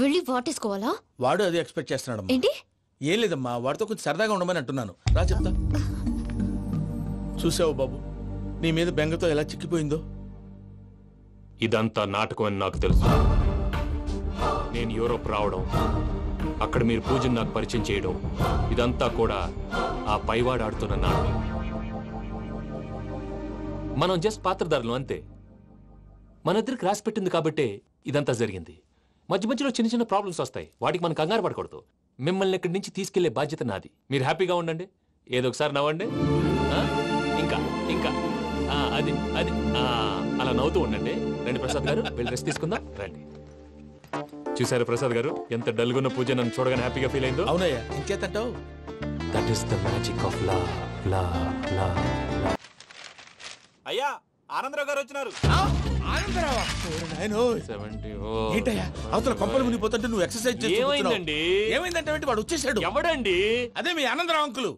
[SPEAKER 18] వెళ్ళి వాటేసుకోవాలా?
[SPEAKER 3] వాడు అదే ఎక్స్పెక్ట్ చేస్తున్నాడమ్మా.
[SPEAKER 18] ఏంటి?
[SPEAKER 3] ఏం లేదమ్మా, వాడితో కొంచెం సరదాగా ఉండమని అంటున్నాను. రా చెప్తా. చూసావు బాబు, నీ మీద బెంగతో ఎలా చిక్కిపోయిందో.
[SPEAKER 11] ఇదంతా నాటకం అని నాకు తెలుసు. నేను యూరోప్ రావడం, అక్కడ మీరు పూజను నాకు పరిచయం చేయడం, ఇదంతా కూడా ఆ పైవాడు ఆడుతున్న నాటకం. మనం జస్ట్ పాత్రధారులు అంతే. మన ఇద్దరికి రాసి పెట్టింది కాబట్టే ఇదంతా జరిగింది. మధ్య మధ్యలో చిన్న చిన్న ప్రాబ్లమ్స్ వస్తాయి, వాటికి మనం కంగారు పడకూడదు. మిమ్మల్ని ఇక్కడి నుంచి తీసుకెళ్లే బాధ్యత నాది. మీరు హ్యాపీగా ఉండండి, ఏదో ఒకసారి నవ్వండి. ఇంకా ఇంకా అది అది అలా నవ్వుతూ ఉండండి. రండి ప్రసాద్ గారు, వెళ్ళి రెస్ట్ తీసుకుందాం రండి. చూసారు ప్రసాద్ గారు, ఎంత డల్గున్న పూజ నన్ను చూడగానే హ్యాపీగా ఫీల్ అయిందో?
[SPEAKER 3] అవునయ్యా, ఇంకేతంటావు?
[SPEAKER 11] That is the magic of love.
[SPEAKER 19] అయ్యా ఆనందరావు గారు వచ్చినారు.
[SPEAKER 3] ఏంటయ్యా అవతల కొంపలు మునిగిపోతుంటే నువ్వు ఎక్సర్సైజ్ చేస్తూ
[SPEAKER 11] ఏమైందండి?
[SPEAKER 3] ఏమైందంటే వాడు వచ్చేసాడు.
[SPEAKER 11] ఎవడండి?
[SPEAKER 3] అదే మీ ఆనందరావు అంకులు.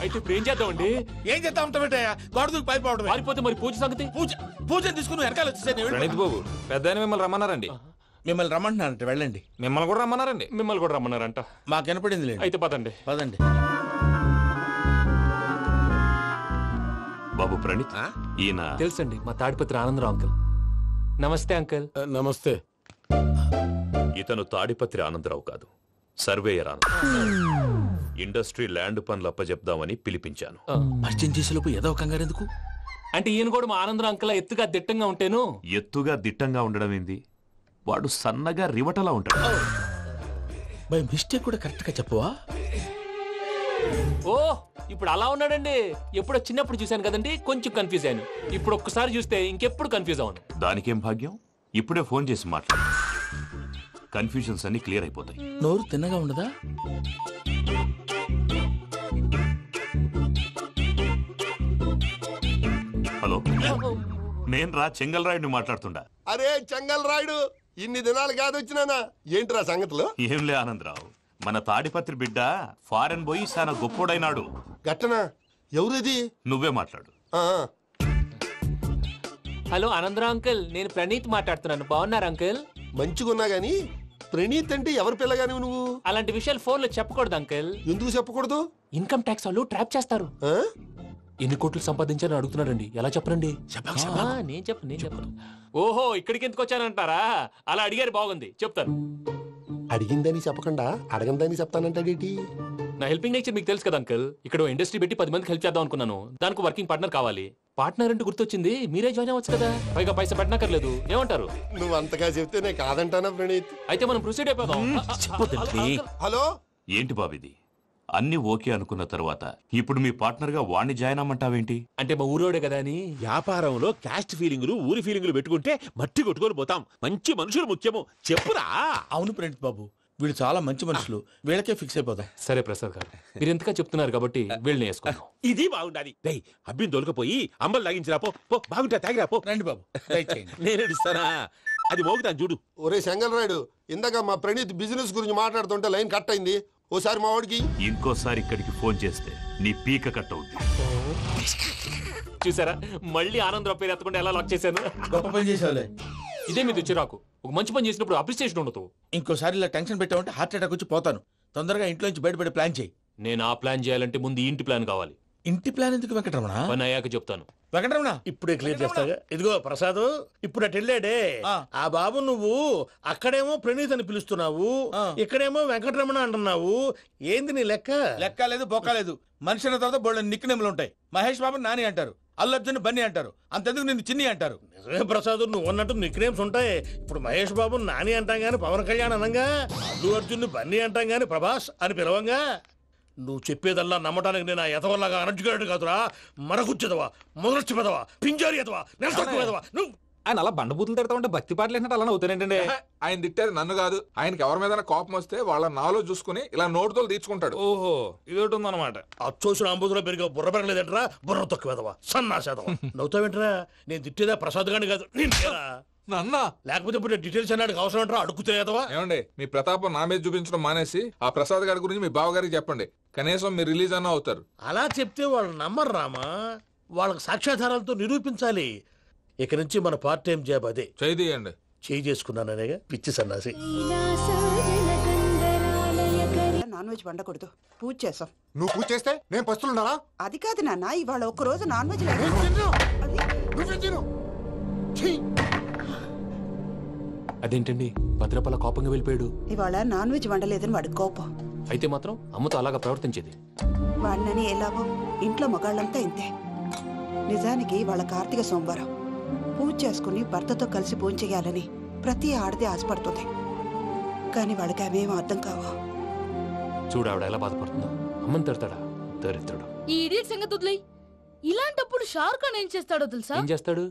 [SPEAKER 11] అయితే ఇప్పుడు ఏం చేద్దామండి?
[SPEAKER 3] ఏం చేద్దాం ఉంటావేటయ్యా, గొడవకు పైపోవడం.
[SPEAKER 11] పారిపోతే మరి పూజ సంగతి?
[SPEAKER 3] పూజ తీసుకుని వెనకాల వచ్చేసాను.
[SPEAKER 19] ప్రణీత్ బాబు, పెద్ద మిమ్మల్ని రమ్మన్నారండి.
[SPEAKER 3] మిమ్మల్ని రమ్మంటున్నారంట, వెళ్ళండి.
[SPEAKER 19] మిమ్మల్ని కూడా రమ్మన్నారండి.
[SPEAKER 11] మిమ్మల్ని కూడా రమ్మన్నారంట.
[SPEAKER 3] మాకు వినపడింది లేదు.
[SPEAKER 11] అయితే పదండి.
[SPEAKER 9] బాబు ప్రణీత్, ఈయన
[SPEAKER 11] తెలుసండి, మా తాడిపత్రి ఆనందరావు అంకుల్. నమస్తే అంకుల్.
[SPEAKER 3] నమస్తే.
[SPEAKER 9] ఇతను తాడిపత్రి ఆనందరావు కాదు, సర్వేయర్ ఆనందరావు. ఇండస్ట్రీ ల్యాండ్ పనులు అప్పచెప్దామని పిలిపించాను.
[SPEAKER 3] పరిచయం చేసేలోపు ఏదో కంగారు ఎందుకు?
[SPEAKER 11] అంటే ఈయన కూడా మా ఆనందరావు అంకుల్ ఎత్తుగా దిట్టంగా ఉంటేను.
[SPEAKER 9] ఎత్తుగా దిట్టంగా ఉండడం ఏంది, వాడు సన్నగా రివటలా ఉంటాడు.
[SPEAKER 3] బై మిస్టేక్ కూడా కరెక్ట్ గా చెప్పవా?
[SPEAKER 11] ఓ ఇప్పుడు అలా ఉన్నాడండి. ఎప్పుడో చిన్నప్పుడు చూశాను కదండి, కొంచెం కన్ఫ్యూజ్ అయ్యాను. ఇప్పుడు ఒక్కసారి చూస్తే ఇంకెప్పుడు కన్ఫ్యూజ్ అవును.
[SPEAKER 9] దానికేం భాగ్యం, ఇప్పుడే ఫోన్ చేసి మాట్లాడు, కన్ఫ్యూజన్స్ అన్ని క్లియర్ అయిపోతాయి.
[SPEAKER 3] నోరు తిన్నగా ఉండదా?
[SPEAKER 9] హలో, నేను రా చెంగల్ రాయుడిని మాట్లాడుతుండా.
[SPEAKER 8] అరే చెంగల్ రాయుడు, ఇన్ని దినాలు కాదు వచ్చినానా? ఏంట్రా సంగతులు?
[SPEAKER 9] ఏంలే ఆనందరావు, మన తాడిపత్రి బిడ్డ ఫారెన్ పోయి చాలా గొప్పోడైనాడు.
[SPEAKER 8] గట్టనా? ఎవరిది?
[SPEAKER 9] నువ్వే మాట్లాడు.
[SPEAKER 11] హలో ఆనందరావు అంకుల్, నేను ప్రణీత్ మాట్లాడుతున్నాను. బాగున్నారు అంకుల్?
[SPEAKER 8] మంచిగున్నా గాని ప్రణీత్ అంటే ఎవరి పిల్లగాని నువ్వు?
[SPEAKER 11] అలాంటి విషయాలు ఫోన్ లో చెప్పకూడదు అంకుల్.
[SPEAKER 8] ఎందుకు చెప్పకూడదు?
[SPEAKER 11] ఇన్కమ్ ట్యాక్స్ వాళ్ళు ట్రాప్ చేస్తారు. ఎన్ని కోట్లు సంపాదించాలని అడుగుతున్నారండి, ఎలా చెప్పరండి? నేను చెప్పను. ఓహో, ఇక్కడికి ఎందుకు వచ్చానంటారా? అలా అడిగారు, బాగుంది, చెప్తాను.
[SPEAKER 8] అడిగిందని చెప్పకుండా అడగందని చెప్తానంటాడేటి?
[SPEAKER 11] నా హెల్పింగ్ నేచర్ మీకు తెలుసు కదా అంకుల్. ఇక్కడ ఇండస్ట్రీ పెట్టి 10 మందికి హెల్ప్ చేద్దాం అనుకున్నాను. దానికి వర్కింగ్ పార్ట్నర్ కావాలి. పార్ట్నర్ అంటే గుర్తొచ్చింది, మీరే జాయిన్ అవ్వచ్చు కదా, పైగా పైసా పెట్టనక్కర్లేదు. ఏమంటారు?
[SPEAKER 8] నువ్వు అంతగా చెప్తే నేను కాదంటానా ప్రణీత్?
[SPEAKER 11] అయితే మనం ప్రొసీడ్ అయిపోదాం.
[SPEAKER 8] హలో,
[SPEAKER 9] ఏంటి బాబిది? అన్ని ఓకే అనుకున్న తర్వాత ఇప్పుడు మీ పార్ట్నర్ గా వాణ్ణి జాయిన్ అమ్మంటావేంటి?
[SPEAKER 11] అంటే మా ఊరోడే కదా అని.
[SPEAKER 15] వ్యాపారంలో క్యాస్ట్ ఫీలింగులు ఊరి ఫీలింగులు పెట్టుకుంటే మట్టి కొట్టుకొని పోతాం. మంచి మనుషులు ముఖ్యము. చెప్పురా.
[SPEAKER 3] అవును ప్రణీత్ బాబు, వీళ్ళు చాలా మంచి మనుషులు, వీళ్ళకే ఫిక్స్ అయిపోతాం.
[SPEAKER 11] సరే ప్రసాద్ గారు, మీరు ఎంతగా చెప్తున్నారు కాబట్టి వీళ్ళని వేసుకుందాం.
[SPEAKER 15] ఇది బాగుండాలి. డై అబ్బిని దొలకపోయి అంబలు లాగించిరా పో. పో బాగుంటా తాగిరా పో.
[SPEAKER 3] రండి బాబు,
[SPEAKER 15] నేను ఇస్తానా? అది మోగుతాను చూడు.
[SPEAKER 2] ఒరే సెంగల్ రాయుడు, ఇందాక మా ప్రణీత్ బిజినెస్ గురించి మాట్లాడుతుంటే లైన్ కట్ అయింది. ఓసారి మా వాడికి
[SPEAKER 9] ఇంకోసారి ఇక్కడికి ఫోన్ చేస్తే నీ పీక కట్ అవుతుంది.
[SPEAKER 11] చూసారా, మళ్ళీ ఆనందరావు పేరు ఎత్తకుండా ఎలా లాక్ చేశాను.
[SPEAKER 3] గొప్ప పని చేసేవాళ్ళే.
[SPEAKER 11] ఇదే మీద చిరాకు. ఒక మంచి పని చేసినప్పుడు అప్రిసియేషన్ ఉండదు.
[SPEAKER 3] ఇంకోసారి ఇలా టెన్షన్ పెట్టామంటే హార్ట్ అటాక్ వచ్చి పోతాను. తొందరగా ఇంట్లో నుంచి బయటపడే ప్లాన్ చేయి.
[SPEAKER 11] నేను ఆ ప్లాన్ చేయాలంటే ముందు ఇంటి ప్లాన్ కావాలి.
[SPEAKER 3] ఇంటి ప్లాన్ ఎందుకు వెంకటరమణ?
[SPEAKER 11] పని అయ్యాక చెప్తాను.
[SPEAKER 3] వెంకటరమణ
[SPEAKER 6] ఇప్పుడే క్లియర్ చేస్తాగా. ఇదిగో ప్రసాద్, ఇప్పుడు అటు వెళ్ళాడే ఆ బాబు, నువ్వు అక్కడేమో ప్రణీత్ అని పిలుస్తున్నావు, ఇక్కడేమో వెంకటరమణ అంటున్నావు. ఏంది నీ లెక్క?
[SPEAKER 3] లెక్క లేదు, బొక్క లేదు. మనిషి అన్న తర్వాత బోళ్ళ నిక్నెములు ఉంటాయి. మహేష్ బాబు నాని అంటారు, అల్లు అర్జున్ బన్నీ అంటారు, అంతెందుకు నిన్ను చిన్ని అంటారు.
[SPEAKER 6] నిజమే ప్రసాద్, నువ్వు అన్నట్టు నిక్నేమ్స్ ఉంటాయి. ఇప్పుడు మహేష్ బాబు నాని అంటాం గాని పవన్ కళ్యాణ్ అనంగా, అల్లు అర్జున్ బన్నీ అంటాం గాని ప్రభాస్ అని పిలవంగా. నువ్వు చెప్పేదల్లా నమ్మటానికి నేను ఆ ఎతవల్లాగా అనర్జుకేటెడ్ కాదురా. మరగుచ్చదవా, మొదలచ్చి పెదవా, పింజారి ఎదవా, నెలసొక్కుదవా నువ్వు.
[SPEAKER 19] ఆయన అలా బండబూతులు తిడతా ఉంటే భక్తి పాటలు ఏంటంటే అలా అవుతానంటే. ఆయన తిట్టేది నన్ను కాదు, ఆయనకి ఎవరి మీద కోపం వస్తే వాళ్ళ నాలో చూసుకుని ఇలా నోటుతో తీర్చుకుంటాడు.
[SPEAKER 6] ఓహో, ఇదొకటి ఉందన్నమాట. అచ్చోసిన అంబుధులో పెరిగే బుర్ర పెరగలేదంటరా, బుర్ర తొక్కువేదవా, సన్నాసేదవా. నవ్వుతావేంటరా? నేను తిట్టేదా ప్రసాద్ గాని కాదు,
[SPEAKER 19] నన్నా.
[SPEAKER 6] లేకపోతే ఇప్పుడు డీటెయిల్స్ అన్నాడు అవసరం అంటారా? అడుగుతాయేదవా.
[SPEAKER 19] ఏమండి, మీ ప్రతాపం నా మీద చూపించడం మానేసి ఆ ప్రసాద్ గారి గురించి మీ బావగారికి చెప్పండి. కనీసం మీరు రిలీజ్ అన్న అవుతారు.
[SPEAKER 6] అలా చెప్తే వాళ్ళు నమ్మరు రామా. వాళ్ళకి సాక్ష్యాధారాలతో నిరూపించాలి. ఇక నుంచి మన పార్ట్ టైం జాబ్ అదే.
[SPEAKER 19] చేయండి.
[SPEAKER 6] చేయి చేసుకున్నాననేగా పిచ్చి సన్నాసి.
[SPEAKER 20] నాన్ వెజ్ వండకూడదు, పూజ చేసాం.
[SPEAKER 2] నువ్వు పూజ చేస్తే నేను పస్తులున్నారా?
[SPEAKER 20] అది కాదు నాన్న, ఇవాళ ఒక్క రోజు నాన్ వెజ్
[SPEAKER 11] అదేంటండి భద్రపల కోపంగా వెళ్ళిపోయాడు?
[SPEAKER 20] ఇవాళ నాన్ వెజ్ వండలేదని వాడి కోపం.
[SPEAKER 11] అయితే మాత్రం అమ్మతో అలాగా ప్రవర్తించేది.
[SPEAKER 20] వాడినని ఎలాగో ఇంట్లో మగాళ్ళంతా ఇంతే. నిజానికి వాళ్ళ కార్తీక సోమవారం పూజ చేసుకుని భర్తతో కలిసి పూజ చేయాలని ప్రతి ఆడది ఆశపడుతుంది. కానీ వాడికి అవేం అర్థం కావా.
[SPEAKER 11] చూడు ఆవిడ ఎలా బాధపడుతుందో. అమ్మని తిడతాడా దరిద్రుడు.
[SPEAKER 13] ఈ ఇడియట్ సంగతి వదిలేయ్. ఇలాంటప్పుడు షారుఖ్ ఖాన్ ఏం చేస్తాడో తెలుసా?
[SPEAKER 11] ఏం చేస్తాడు?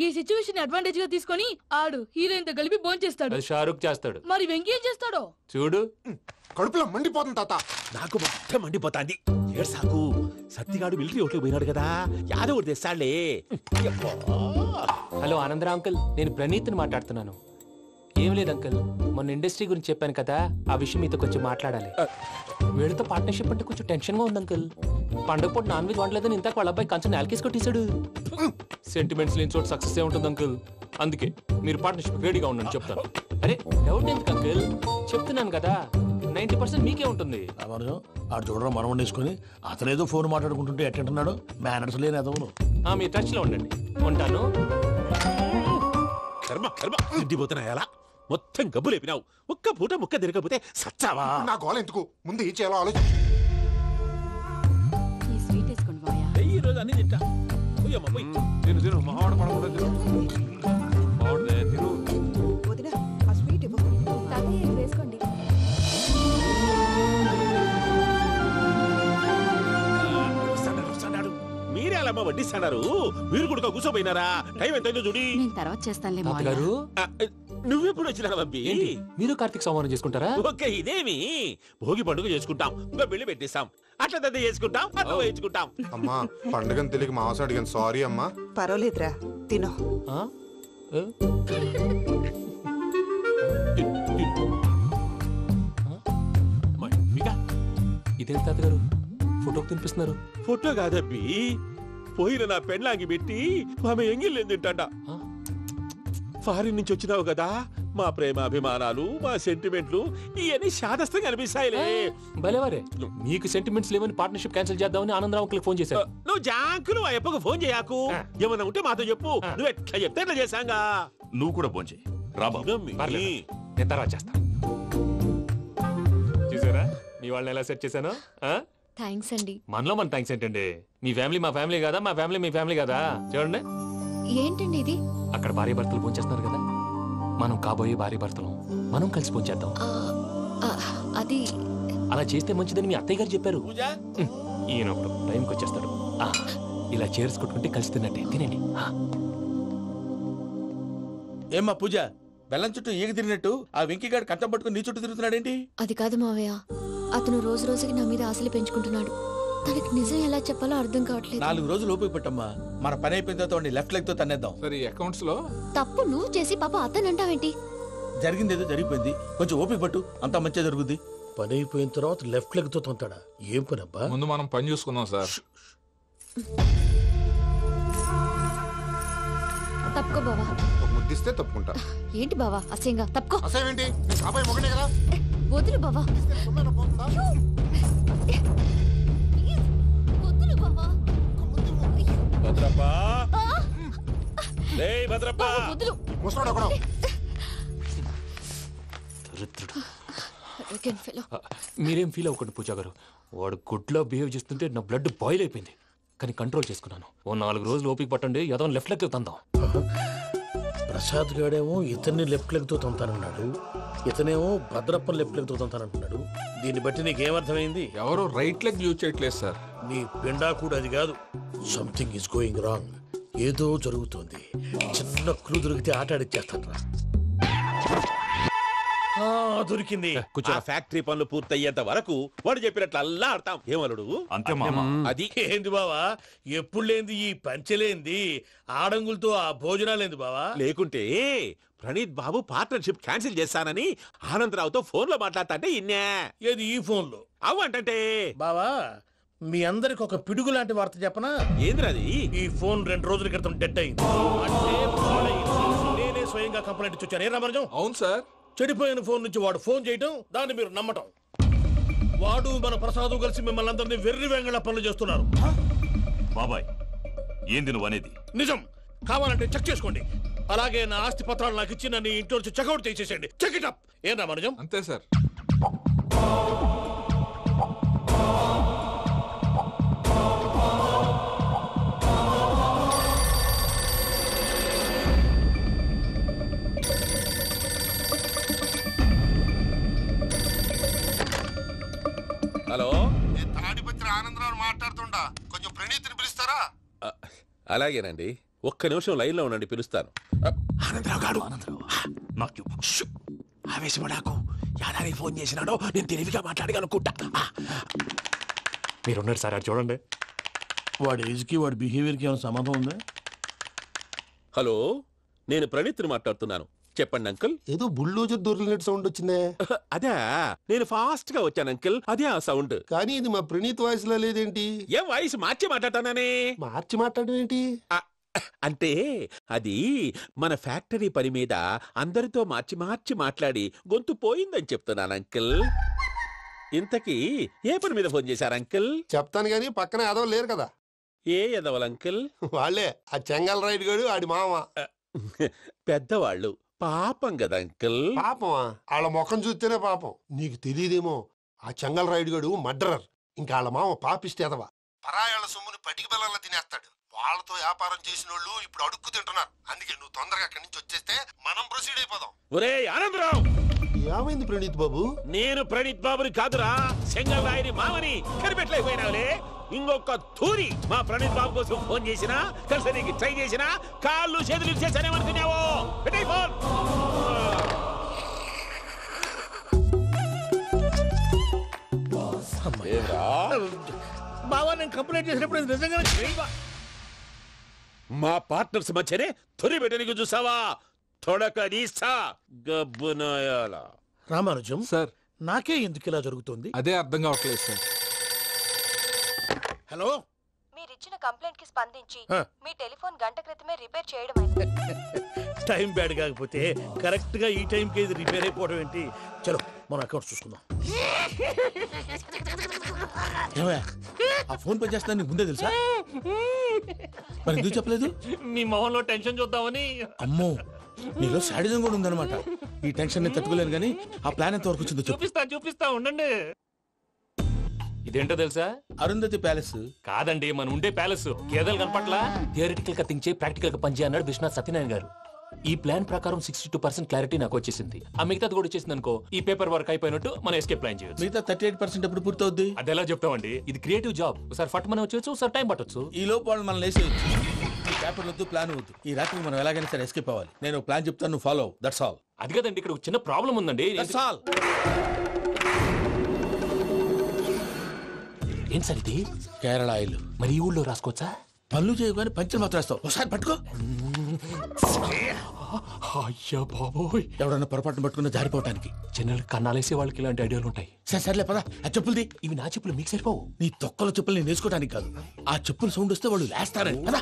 [SPEAKER 13] ఈ సిచ్యువేషన్ అడ్వాంటేజ్ గా తీసుకొని ఆడు హీరోయిన్ తో కలిపి బోన్ చేస్తాడు.
[SPEAKER 11] అది షారుఖ్ చేస్తాడు.
[SPEAKER 13] మరి వెంకీ ఏం చేస్తాడో
[SPEAKER 11] చూడు.
[SPEAKER 2] కడుపులో మండిపోతుంది తాత.
[SPEAKER 15] నాకు మొత్తం మండిపోతాంది. ఏడు సాకు, సత్తిగాడు మిలిటరీ ఒకటి పోయినాడు కదా, యాదవ్ ఒకటి తెస్తాడులే.
[SPEAKER 11] హలో ఆనందరా అంకుల్, నేను ప్రణీత్ని మాట్లాడుతున్నాను. ఏం లేదు అంకుల్, మొన్న ఇండస్ట్రీ గురించి చెప్పాను కదా, ఆ విషయం మీతో కొంచెం మాట్లాడాలి. వీడితో పార్ట్నర్షిప్ అంటే కొంచెం టెన్షన్ గా ఉంది అంకుల్. పండుగ పూట నాన్ వెజ్ వండలేదని ఇంతకు వాళ్ళ అబ్బాయి కంచెం నేలకేసి కొట్టేశాడు. సెంటిమెంట్స్ లేని చోట సక్సెస్ ఏ ఉంటుంది అంకుల్. అందుకే మీరు పార్ట్నర్షిప్ రెడీగా ఉండండి చెప్తాను. అరే డౌట్ ఎందుకు అంకుల్, చెప్తున్నాను కదా 90% మీకే ఉంటుంది.
[SPEAKER 6] ఆడు చూడడం మనం వండేసుకుని అతనేదో ఫోన్ మాట్లాడుకుంటుంటే ఎట్టంటున్నాడు. మేనర్స్ లేని అదవును.
[SPEAKER 11] మీ టచ్ లో ఉండండి. ఉంటాను.
[SPEAKER 15] కర్మ కర్మ, తిండిపోతున్నాయా? మొత్తం గబ్బు లేపినావు. ఒక్క పూట ముక్క తిరగకపోతే సచ్చావా?
[SPEAKER 2] నా గోల ఎందుకు, ముందు ఈ చేయాలో ఆలోచించు.
[SPEAKER 15] ఈ రోజు అన్ని తింటా. తిను తిను, మావాడ పడకుండా తిను. బాగుంటుంది తిను.
[SPEAKER 20] వదినా, ఆ స్వీట్ ఇవ్వు. వేసుకోండి.
[SPEAKER 15] మీరే అలా వడ్డిస్తున్నారు. మీరు కూడా కూర్చోపోయినారా? టైం ఎంతైందో చూడి.
[SPEAKER 18] తర్వాత చేస్తానులే
[SPEAKER 11] తాతగారు.
[SPEAKER 15] నువ్వెప్పుడు వచ్చినా అబ్బి?
[SPEAKER 11] మీరు కార్తీక్ సంహారం చేసుకుంటారా?
[SPEAKER 15] ఓకే, ఇదేమి భోగి పండుగ చేసుకుంటాం, ఇంకా పెళ్లి పెట్టేస్తాం, అట్లా దద్ద చేసుకుంటాం, అట్లా వేయించుకుంటాం.
[SPEAKER 2] అమ్మా పండుగని తెలియక మాంసం అడిగాను, సారీ అమ్మా.
[SPEAKER 20] పర్వాలేదురా, తినో.
[SPEAKER 11] ఇదేంటి తాతగారు ఫోటోకి తినిపిస్తున్నారు?
[SPEAKER 15] ఫోటో కాదబ్బి, పోయిన నా పెళ్ళాంగి పెట్టి ఆమె ఎంగిల్లేం తింటాడ. ఫారిన్ నుంచి వచ్చినావు కదా, మా ప్రేమ అభిమానాలు, మా సెంటిమెంట్లు ఇవన్నీ శాదస్తంగా అనిపిస్తాయిలే.
[SPEAKER 11] భలేవారే, మీకు సెంటిమెంట్స్ లేవని పార్ట్నర్షిప్ క్యాన్సిల్ చేద్దామని ఆనందరావు అంకుల్కి ఫోన్ చేశారు.
[SPEAKER 15] నువ్వు జాంకులు ఆ ఎప్పకు ఫోన్ చేయకు. ఏమన్నా ఉంటే మాతో చెప్పు. నువ్వు ఎట్లా చెప్తే ఎట్లా చేశాంగా.
[SPEAKER 9] నువ్వు కూడా ఫోన్ చేయి.
[SPEAKER 11] నేను తర్వాత చేస్తా. చూసారా మీ వాళ్ళని ఎలా సెట్ చేశాను?
[SPEAKER 18] థ్యాంక్స్ అండి.
[SPEAKER 11] మనలో మన థ్యాంక్స్ ఏంటండి? మీ ఫ్యామిలీ మా ఫ్యామిలీ కదా, మా ఫ్యామిలీ మీ ఫ్యామిలీ కదా. చూడండి,
[SPEAKER 18] ఏంటండి ఇది?
[SPEAKER 11] అక్కడ భార్య భర్తలు పోంచేస్తున్నారు కదా, మనం కాబోయే భార్య భర్తలు మనం కలిసి పోంచేద్దాం.
[SPEAKER 18] అది
[SPEAKER 11] అలా చేస్తే మంచిదని మీ అత్తయ్య గారు చెప్పారు. ఈయన ఒకడు టైంకి వచ్చేస్తాడు. ఇలా చేర్స్ కొట్టుకుంటే కలిసి తిన్నట్టే. తినండి.
[SPEAKER 3] ఏమ్మా పూజ, బెల్లం చుట్టూ ఈగ తిరిగినట్టు ఆ వెంకీగాడు కంటం పట్టుకుని నీ చుట్టూ తిరుగుతున్నాడేంటి?
[SPEAKER 18] అది కాదు మావయ్య, అతను రోజు రోజుకి నా మీద ఆశలు పెంచుకుంటున్నాడు. తనకి నిజం ఎలా చెప్పాలో అర్థం కావట్లేదు.
[SPEAKER 3] 4 రోజులు ఓపిక పట్టమ్మా. మన పని అయిపోయిన తర్వాత లెఫ్ట్ లెగ్ తో తన్నేద్దాం.
[SPEAKER 19] సరే అకౌంట్స్ లో
[SPEAKER 18] తప్పు నువ్వు చేసి పాప అతను అంటావేంటి?
[SPEAKER 3] జరిగింది ఏదో జరిగిపోయింది, కొంచెం ఓపిక పట్టు, అంతా మంచిగా జరుగుద్ది.
[SPEAKER 6] పని అయిపోయిన తర్వాత లెఫ్ట్ లెగ్ తో తొంతాడా? ఏం పని అబ్బా?
[SPEAKER 19] ముందు మనం పని చూసుకుందాం సార్.
[SPEAKER 18] తప్పుకో బావా.
[SPEAKER 2] ముద్దిస్తే తప్పుకుంటా.
[SPEAKER 18] ఏంటి బావా అసహ్యంగా? తప్పుకో.
[SPEAKER 2] అసహ్యం అబ్బాయి మొగనే కదా.
[SPEAKER 18] వదులు బావా. వదులు బావా.
[SPEAKER 15] భద్రప్పా, లేయ్ భద్రప్పా.
[SPEAKER 18] వదులు.
[SPEAKER 2] ముసలోడు అక్కడ.
[SPEAKER 11] మీరేం ఫీల్ అవ్వకండి పూజా గారు. వాడు గుడ్లో బిహేవ్ చేస్తుంటే నా బ్లడ్ బాయిల్ అయిపోయింది. కానీ కంట్రోల్ చేసుకున్నాను. ఓ 4 రోజులు ఓపిక పట్టండి, ఏదో లెఫ్ట్ లెగ్ తందాం.
[SPEAKER 6] ప్రసాద్ గాడేమో ఇతన్ని లెఫ్ట్ లెగ్ తో తొంతానన్నాడు, ఇతనేమో భద్రప్పని లెఫ్ట్ లెగ్ తో తొంతానంటున్నాడు. దీన్ని బట్టి నీకేమర్థమైంది?
[SPEAKER 19] ఎవరు రైట్ లెగ్ యూజ్ చేయట్లేదు సార్.
[SPEAKER 6] నీ పిండా కూడా అది కాదు. Something is going wrong. ఏదో జరుగుతోంది. చిన్న క్లూ దొరికితే ఆట ఆడిచ్చేస్తాను రా.
[SPEAKER 15] దొరికింది. ఆ ఫ్యాక్టరీ పనులు పూర్తయ్యేంత వరకు వాడు చెప్పినట్లు అల్లా ఆడతాం. ఏమలుడు?
[SPEAKER 9] అంతే మామ.
[SPEAKER 15] అది
[SPEAKER 6] ఏంది బావా, ఎప్పుడు లేంది ఈ పంచలేంది, ఆడంగులతో ఆ భోజనాలేంది బావా?
[SPEAKER 15] లేకుంటే ప్రణీత్ బాబు పార్ట్నర్షిప్ క్యాన్సిల్ చేస్తానని ఆనందరావుతో ఫోన్ లో మాట్లాడతాంటే ఇన్నే.
[SPEAKER 6] ఏది ఈ ఫోన్ లో?
[SPEAKER 15] అవ్వంటే
[SPEAKER 6] బావా, మీ అందరికి ఒక పిడుగు లాంటి వార్త చెప్పనా?
[SPEAKER 15] ఏంద్రది?
[SPEAKER 6] ఈ ఫోన్ 2 రోజుల క్రితం డెడ్ అయింది. అంటే నేనే స్వయంగా కంప్లైంట్ ఇచ్చాను. ఏ రామరాజం?
[SPEAKER 19] అవును సార్.
[SPEAKER 6] చెడిపోయిన ఫోన్ నుంచి వాడు ఫోన్ చేయటం, దాన్ని మీరు నమ్మటం. వాడు మన ప్రసాదు కలిసి మిమ్మల్ని అందరినీ వెర్రి వెంగళ పనులు చేస్తున్నారు.
[SPEAKER 9] బాబాయ్, ఏంది నువ్వు అనేది?
[SPEAKER 6] నిజం. కావాలంటే చెక్ చేసుకోండి. అలాగే నా ఆస్తి పత్రాలు నాకు ఇచ్చి నన్ను ఇంట్లో నుంచి చెక్అౌట్ చేసేసేయండి. Check it up. ఏం రామరాజం?
[SPEAKER 19] అంతే సార్.
[SPEAKER 15] హలో,
[SPEAKER 2] తాడిపత్రి ఆనందరావు మాట్లాడుతుండా, కొంచెం ప్రణీతిని పిలుస్తారా?
[SPEAKER 15] అలాగేనండి, ఒక్క నిమిషం లైన్ లో ఉండండి, పిలుస్తాను.
[SPEAKER 3] ఆనందరావు గాడు ఆవేశపడాకు. యాదారి ఫోన్ చేసినాడో నేను తెలివిగా మాట్లాడగలనుకుంటా.
[SPEAKER 11] మీరున్నారు సార్, అది చూడండి.
[SPEAKER 3] వాడి ఏజ్కి వాడి బిహేవియర్కి ఏమైనా సంబంధం ఉందా?
[SPEAKER 15] హలో, నేను ప్రణీత్ని మాట్లాడుతున్నాను. చెప్పండి అంకుల్.
[SPEAKER 2] ఏదో బుల్డోజర్ దొరికినట్టు సౌండ్ వచ్చిందే.
[SPEAKER 15] అదే, నేను ఫాస్ట్ గా వచ్చాను అంకుల్, అదే ఆ సౌండ్.
[SPEAKER 2] కానీ ఇది మా ప్రణీత్ వాయిస్ లో లేదేంటి?
[SPEAKER 15] ఏ వాయిస్ మార్చి మాట్లాడతానే?
[SPEAKER 2] మార్చి మాట్లాడడం ఏంటి?
[SPEAKER 15] అంటే అది మన ఫ్యాక్టరీ పని మీద అందరితో మార్చి మార్చి మాట్లాడి గొంతు పోయిందని చెప్తున్నాను అంకుల్. ఇంతకీ ఏ పని మీద ఫోన్ చేశారు అంకుల్?
[SPEAKER 2] చెప్తాను గానీ పక్కన యాదవ్ లేరు కదా.
[SPEAKER 15] ఏ ఎదవలు అంకుల్?
[SPEAKER 2] వాళ్ళే, ఆ చెంగల్ రైడ్ గడు ఆడి మామ.
[SPEAKER 15] పెద్దవాళ్ళు, పాపం కదా అంకుల్.
[SPEAKER 2] పాపమా? వాళ్ళ ముఖం చూస్తేనే పాపం. నీకు తెలియదేమో, ఆ చెంగల్ రైడ్ గడు మర్డరర్. ఇంకా వాళ్ళ మామ పాపిస్తేదవా. పరాయాళ్ళ సొమ్ముని పటికి బెల్లంలో తినేస్తాడు. వాళ్ళతో వ్యాపారం చేసిన వాళ్ళు ఇప్పుడు అడుక్కు తింటున్నారు. అందుకే నువ్వు తొందరగా అక్కడి నుంచి వచ్చేస్తే మనం ప్రొసీడ్ అయిపోదాం.
[SPEAKER 15] ఒరే ఆనందరావు!
[SPEAKER 2] ఏమైంది ప్రణీత్ బాబు?
[SPEAKER 15] నేను ప్రణీత్ బాబుని కాదురా, సెంగల్ రాయని మామని. కనిపెట్టలేకపోయినావులే. ఇంకొక తూరి మా ప్రణీత్ బాబు కోసం ఫోన్ చేసినా, కలిసి ట్రై చేసినా, కాళ్ళు చేతులు చేశానేమనుకున్నావో. పెట్టేయ్ ఫోన్.
[SPEAKER 6] బావా, నేను కంప్లైంట్ చేసినప్పుడు ఇది నిజంగానే
[SPEAKER 15] మా పార్ట్నర్స్ మధ్యనే తొలి పెట్టడానికి చూసావా? తొడక నీస్తా గబ్బునాయాల.
[SPEAKER 3] రామానుజం
[SPEAKER 19] సార్,
[SPEAKER 3] నాకే ఎందుకు ఇలా జరుగుతుంది?
[SPEAKER 19] అదే అర్థం కావట్లేదు సార్.
[SPEAKER 3] హలో,
[SPEAKER 7] మీరిచ్చిన కంప్లైంట్ కి స్పందించి మీ టెలిఫోన్ గంట క్రితమే రిపేర్ చేయడం అయింది.
[SPEAKER 6] టైం బ్యాడ్ కాకపోతే కరెక్ట్ గా ఈ టైం కి ఇది రిపేర్ అయిపోవడం ఏంటి? చలో మన అకౌంట్ చూసుకుందాం.
[SPEAKER 3] ఆ ఫోన్ పనిచేస్తున్నా నీకు ముందే తెలుసా? మరి ఎందుకు చెప్పలేదు?
[SPEAKER 11] మీ మొహంలో టెన్షన్ చూద్దామని.
[SPEAKER 3] అమ్మో, నీలో శాడిజం కూడా ఉందన్నమాట. ఈ టెన్షన్ నేను తట్టుకోలేను, కానీ ఆ ప్లాన్ ఎంత వరకు వచ్చిందో
[SPEAKER 11] చూపిస్తా ఉండండి. ఇదేంటో తెలుసా?
[SPEAKER 3] అరుంధతి ప్యాలెస్
[SPEAKER 11] కాదండి, మన ఉండే ప్యాలెస్. గేదెలు కనపట్లా? థియరిటికల్ గా థింక్ చేయి, ప్రాక్టికల్ గా పనిచేయ అన్నాడు విశ్వనాథ్ సత్యనారాయణ గారు. ఈ ప్లాన్ ప్రకారం 62% క్లారిటీ నాకు వచ్చేసింది. ఆ మిగతాది కూడా వచ్చేసింది అనుకో, ఈ పేపర్ వర్క్ అయిపోయినట్టు మనం ఎస్కేప్ ప్లాన్ చేయొచ్చు.
[SPEAKER 3] మిగతా 38% ఎప్పుడు పూర్తవుద్ది?
[SPEAKER 11] అది ఎలా చెప్తామండి, ఇది క్రియేటివ్ జాబ్. ఒకసారి ఫట్ మనం వచ్చేయచ్చు, ఒకసారి టైం పట్టొచ్చు.
[SPEAKER 3] ఈ లోపు వాళ్ళు మనం లేసేయచ్చు. ఈ పేపర్ వద్దు, ప్లాన్ వద్దు. ఈ రాత్రి మనం ఎలాగైనా సరే ఎస్కేప్ అవ్వాలి. నేను ప్లాన్ చెప్తాను, నువ్వు ఫాలో. That's all.
[SPEAKER 11] అది కదండి, ఇక్కడ చిన్న ప్రాబ్లం ఉందండి.
[SPEAKER 3] That's all.
[SPEAKER 11] ఏం సార్ ఇది?
[SPEAKER 3] కేరళ ఆయిల్.
[SPEAKER 11] మరి ఈ ఊళ్ళో రాసుకోవచ్చా?
[SPEAKER 3] పనులు చేయగానే పంచర్ మాత్రం వేస్తావు. ఒకసారి పట్టుకో.
[SPEAKER 11] అయ్యా బాబోయ్,
[SPEAKER 3] ఎవడన్నా పొరపాటున పట్టుకున్న జారిపోవటానికి.
[SPEAKER 11] జనరల్ కన్నాలేసే వాళ్ళకి ఇలాంటి ఐడియాలు ఉంటాయి.
[SPEAKER 3] సర్లే పదా, ఆ చెప్పులది.
[SPEAKER 11] ఇవి నా చెప్పులు, మీకు సరిపోవు.
[SPEAKER 3] నీ తొక్కల చెప్పులు నేను వేసుకోవడానికి కాదు, ఆ చెప్పులు సౌండ్ వస్తే వాళ్ళు లేస్తారని. పదా.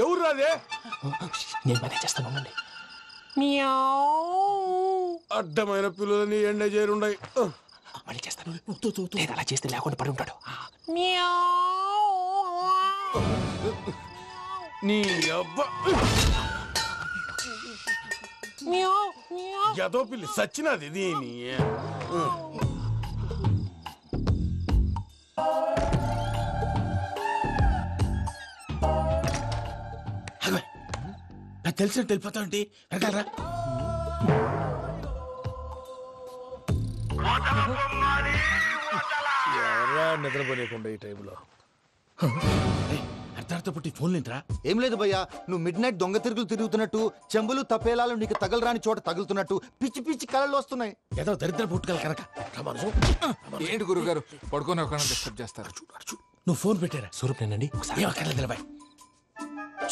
[SPEAKER 15] ఎవరు రాదే?
[SPEAKER 11] నేను మేనేజ్ చేస్తాను, ఉండండి.
[SPEAKER 15] అడ్డమైన పిల్లలని ఎండ చేరుండయి.
[SPEAKER 11] మళ్ళీ చేస్తాను. నేను అలా చేస్తే లేకుండా పడి ఉంటాడు.
[SPEAKER 15] నీ అబ్బ ఎదో పిల్లి సచ్చినది దీని.
[SPEAKER 3] నాకు తెలిసినట్టు వెళ్ళిపోతా ఉంటే వెనకాలరా.
[SPEAKER 15] ఎవరా నిద్రపోలేకుండా ఈ టైంలో?
[SPEAKER 3] అర్ధార్థ పుట్టి ఫోన్ లేంట్రా?
[SPEAKER 10] ఏం లేదు భయ్యా, నువ్వు మిడ్ నైట్ దొంగ తిరుగులు తిరుగుతున్నట్టు, చెంబులు తపేలాలు నీకు తగలరాని చోట తగులుతున్నట్టు పిచ్చి పిచ్చి కళలు వస్తున్నాయి.
[SPEAKER 3] ఏదో దరిద్ర పుట్టుకల కనుక.
[SPEAKER 19] ఏంటి గురుగారు పడుకొని ఒక డిస్టర్బ్ చేస్తారు?
[SPEAKER 3] నువ్వు ఫోన్ పెట్టారా?
[SPEAKER 11] స్వరూపేనండి.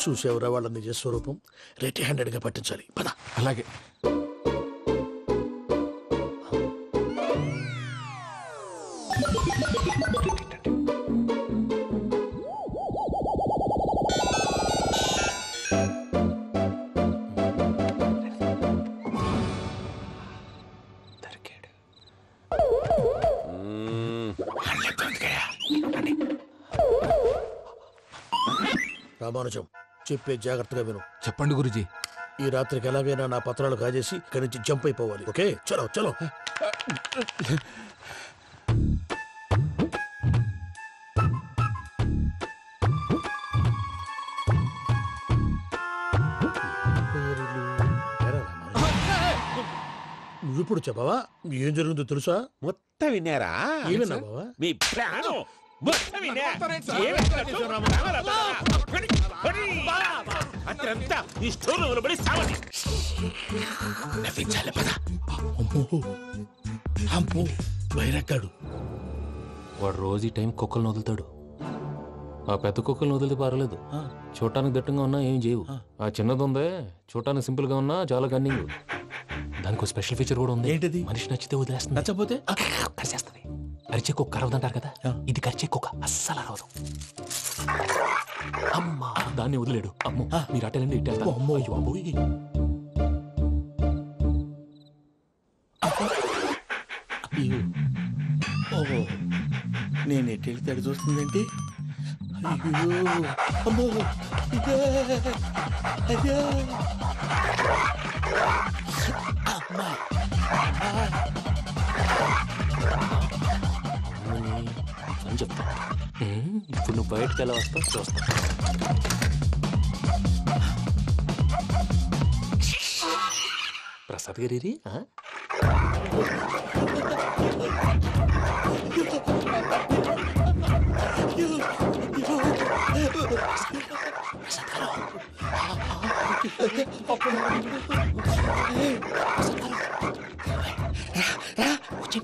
[SPEAKER 6] చూసేవరా వాళ్ళ నిజ స్వరూపం. రెట్టి హ్యాండెడ్ గా పట్టించాలి. పద.
[SPEAKER 19] అలాగే.
[SPEAKER 6] రామానుజం, చెప్పే జాగ్రత్తగా విను.
[SPEAKER 19] చెప్పండి గురుజీ.
[SPEAKER 6] ఈ రాత్రికి ఎలాగైనా నా పత్రాలు కాజేసి ఇక్కడి నుంచి జంప్ అయిపోవాలి. ఓకే, చలో చలో. నువ్విప్పుడు చెప్పవా ఏం జరుగుతుందో తెలుసా?
[SPEAKER 15] మొత్తం విన్నారా?
[SPEAKER 6] ఏమన్నా బావా?
[SPEAKER 15] మీ ప్రాణం అత్యంతా ఈ స్టోర్ పడి సావని
[SPEAKER 3] నవ్వించాలి. పద. అమ్మో బైరక్కాడు.
[SPEAKER 11] వాడు రోజు ఈ టైం కుక్కలను వదులుతాడు. ఆ పెద్ద కుక్కలను వదిలితే పర్వాలేదు, చూడటానికి దట్టంగా ఉన్నా ఏం చేయవు. ఆ చిన్నది ఉందే, చూడటానికి సింపుల్ గా ఉన్నా చాలా కన్నింగ్. దానికి స్పెషల్ ఫీచర్ కూడా ఉంది.
[SPEAKER 3] ఏంటిది?
[SPEAKER 11] మనిషి నచ్చితే వదిలేస్తుంది,
[SPEAKER 3] నచ్చపోతే
[SPEAKER 11] కరిచేస్తుంది. అరిచే కుక్క అరవదంటారు కదా, ఇది కరిచే కుక్క అస్సలు అరవదు. అమ్మా, దాన్ని వదిలేడు. అమ్మో, మీరు అటెండి ఇటు వెళ్తారు. అమ్మో అయ్యో అమ్మోయ్.
[SPEAKER 3] ఓహో, నేను ఎటు వెళ్తే అటు చూస్తుందేంటి? అయ్యో అమ్మో, అయ్యో అమ్మా.
[SPEAKER 11] అని చెప్తా. ఇప్పుడు నువ్వు బయటకు ఎలా వస్తావు చూస్తా. ప్రసాద్ గారి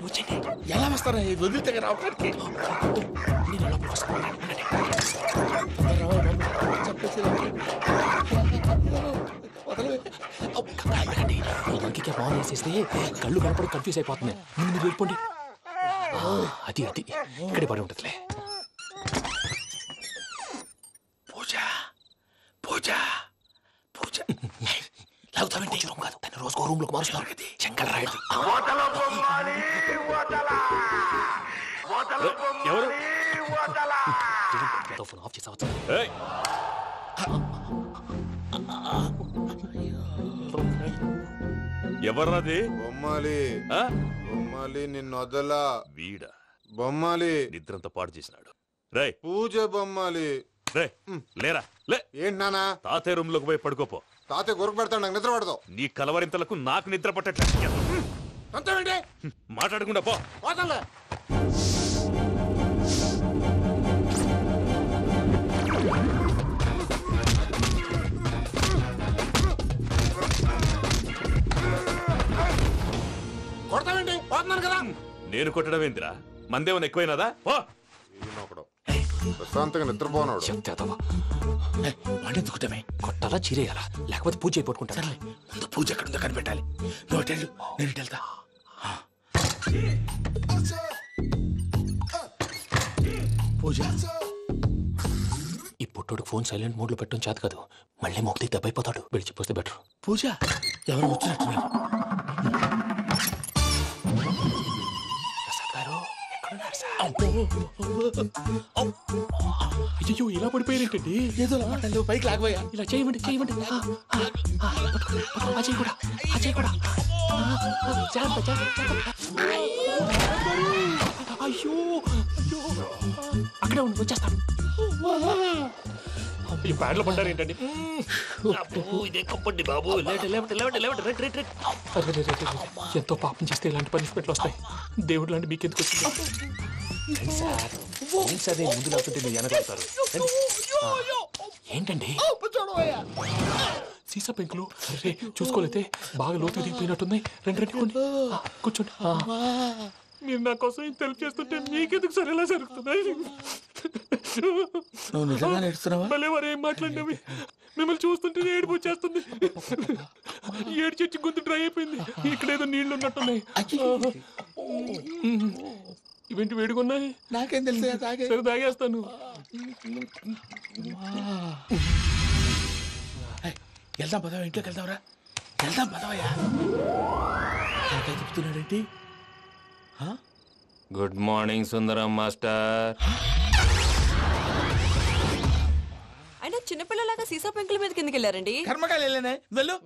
[SPEAKER 11] వచ్చండి.
[SPEAKER 3] ఎలా వస్తారా? వదిలితే రావడానికి
[SPEAKER 11] ఇంకే బాగా వేసేస్తే కళ్ళు కనపడి కన్ఫ్యూజ్ అయిపోతుంది. ముందు మీరు వెళ్ళిపోండి. అది అది ఇక్కడే పడి ఉంటుందిలే.
[SPEAKER 3] పూజ పూజ పూజ లాగుతామంటే రూమ్ కాదు, తను రోజుకో రూమ్ లోకి మారుస్తున్నారు కదా. చెంగల్ రాయడు.
[SPEAKER 11] ఫోన్ ఆఫ్ చేసావచ్చు.
[SPEAKER 15] ఎవర్రాది?
[SPEAKER 21] బొమ్మాలి బొమ్మాలి నిన్ను వదలా.
[SPEAKER 9] వీడా?
[SPEAKER 21] బొమ్మాలి
[SPEAKER 9] నిద్రంతా పాడు చేసినాడు. రే
[SPEAKER 21] పూజ బొమ్మాలి.
[SPEAKER 9] రే లేరా లే.
[SPEAKER 21] ఏంటి నానా?
[SPEAKER 9] తాతయ్య రూమ్ లోకి పోయి పడుకోపో.
[SPEAKER 21] తాతయ్య గురకు పెడతాడు, నాకు నిద్ర పడతావు.
[SPEAKER 9] నీ కలవరింతలకు నాకు నిద్ర పట్టట్లేదు. మాట్లాడకుండా పో.
[SPEAKER 21] కొడతావేంటి? పోతున్నాను కదా.
[SPEAKER 9] నేను కొట్టడం ఏంటిరా? మందేమన్నా ఎక్కువైనదా? పో.
[SPEAKER 21] ప్రశాంతంగా నిద్రపోనాడు.
[SPEAKER 17] వాడెందుకుంటామే? కొట్టాలా చీరేయాలా? లేకపోతే పూజ అయిపోట్టుకుంటా.
[SPEAKER 3] ముందు పూజ ఎక్కడుందో కనిపెట్టాలి. నువ్వు వెళ్ళు, నేను వెళ్తా.
[SPEAKER 17] పూజ ఈ పుట్టోడు ఫోన్ సైలెంట్ మోడ్ లో పెట్టడం చేత కాదు. మళ్ళీ మొక్కి దెబ్బైపోతాడు. విడిచిపోతే బెటర్.
[SPEAKER 3] పూజ ఎవరు వచ్చినట్టున్నారు?
[SPEAKER 17] అయ్యో ఇలా పడిపోయారేంటండి?
[SPEAKER 3] ఏదో పైకి లాగబోయా.
[SPEAKER 17] ఇలా చేయమండి చేయమండి. అజయ్ కూడా అజయ్ కూడా అయ్యో అక్కడే ఉండి వచ్చేస్తాను. ఈ బ్యాడ్లో పడ్డారు ఏంటండి?
[SPEAKER 3] ఇదే కంపండి బాబు.
[SPEAKER 17] ఎంతో పాపం చేస్తే ఇలాంటి పనిష్మెంట్లు వస్తాయి. దేవుడు లాంటి మీకెందుకు వచ్చింది?
[SPEAKER 11] అదే ముందు లేకుంటే మీరు వెనకాడతారు.
[SPEAKER 17] ఏంటండి సీసా పెంకులు? అరే చూసుకోలేతే బాగా లోతు దిగిపోయినట్టున్నాయి. రెండు కూర్చోండి. మీరు నా కోసం ఇంత హెల్ప్ చేస్తుంటే మీకెందుకు సరే ఎలా జరుగుతున్నాయి?
[SPEAKER 3] నువ్వు నిజంగా నేర్చుతున్నావా?
[SPEAKER 17] మళ్ళీ వారు ఏం మాట్లాడినవి? మిమ్మల్ని చూస్తుంటే ఏడుపు వచ్చేస్తుంది. ఏడ్చి గొంతు డ్రై అయిపోయింది. ఇక్కడేదో నీళ్లు ఉన్నట్టున్నాయి. ఇవేంటి వేడుకున్నాయి?
[SPEAKER 3] నాకేం తెలుసు.
[SPEAKER 17] సరే తాగేస్తాను.
[SPEAKER 3] వెళ్దాం పదవా, ఇంట్లోకి వెళ్దాంరా. వెళ్దాం పదవయ్యా. చెప్తున్నాడేంటి?
[SPEAKER 11] గుడ్ మార్నింగ్ సుందరం మాస్టర్.
[SPEAKER 12] అయినా చిన్నపిల్లలాగా సీసా పెంకుల మీద కిందకి వెళ్ళారండి.
[SPEAKER 3] కర్మకాయలు వెళ్ళానే. వెళ్ళు.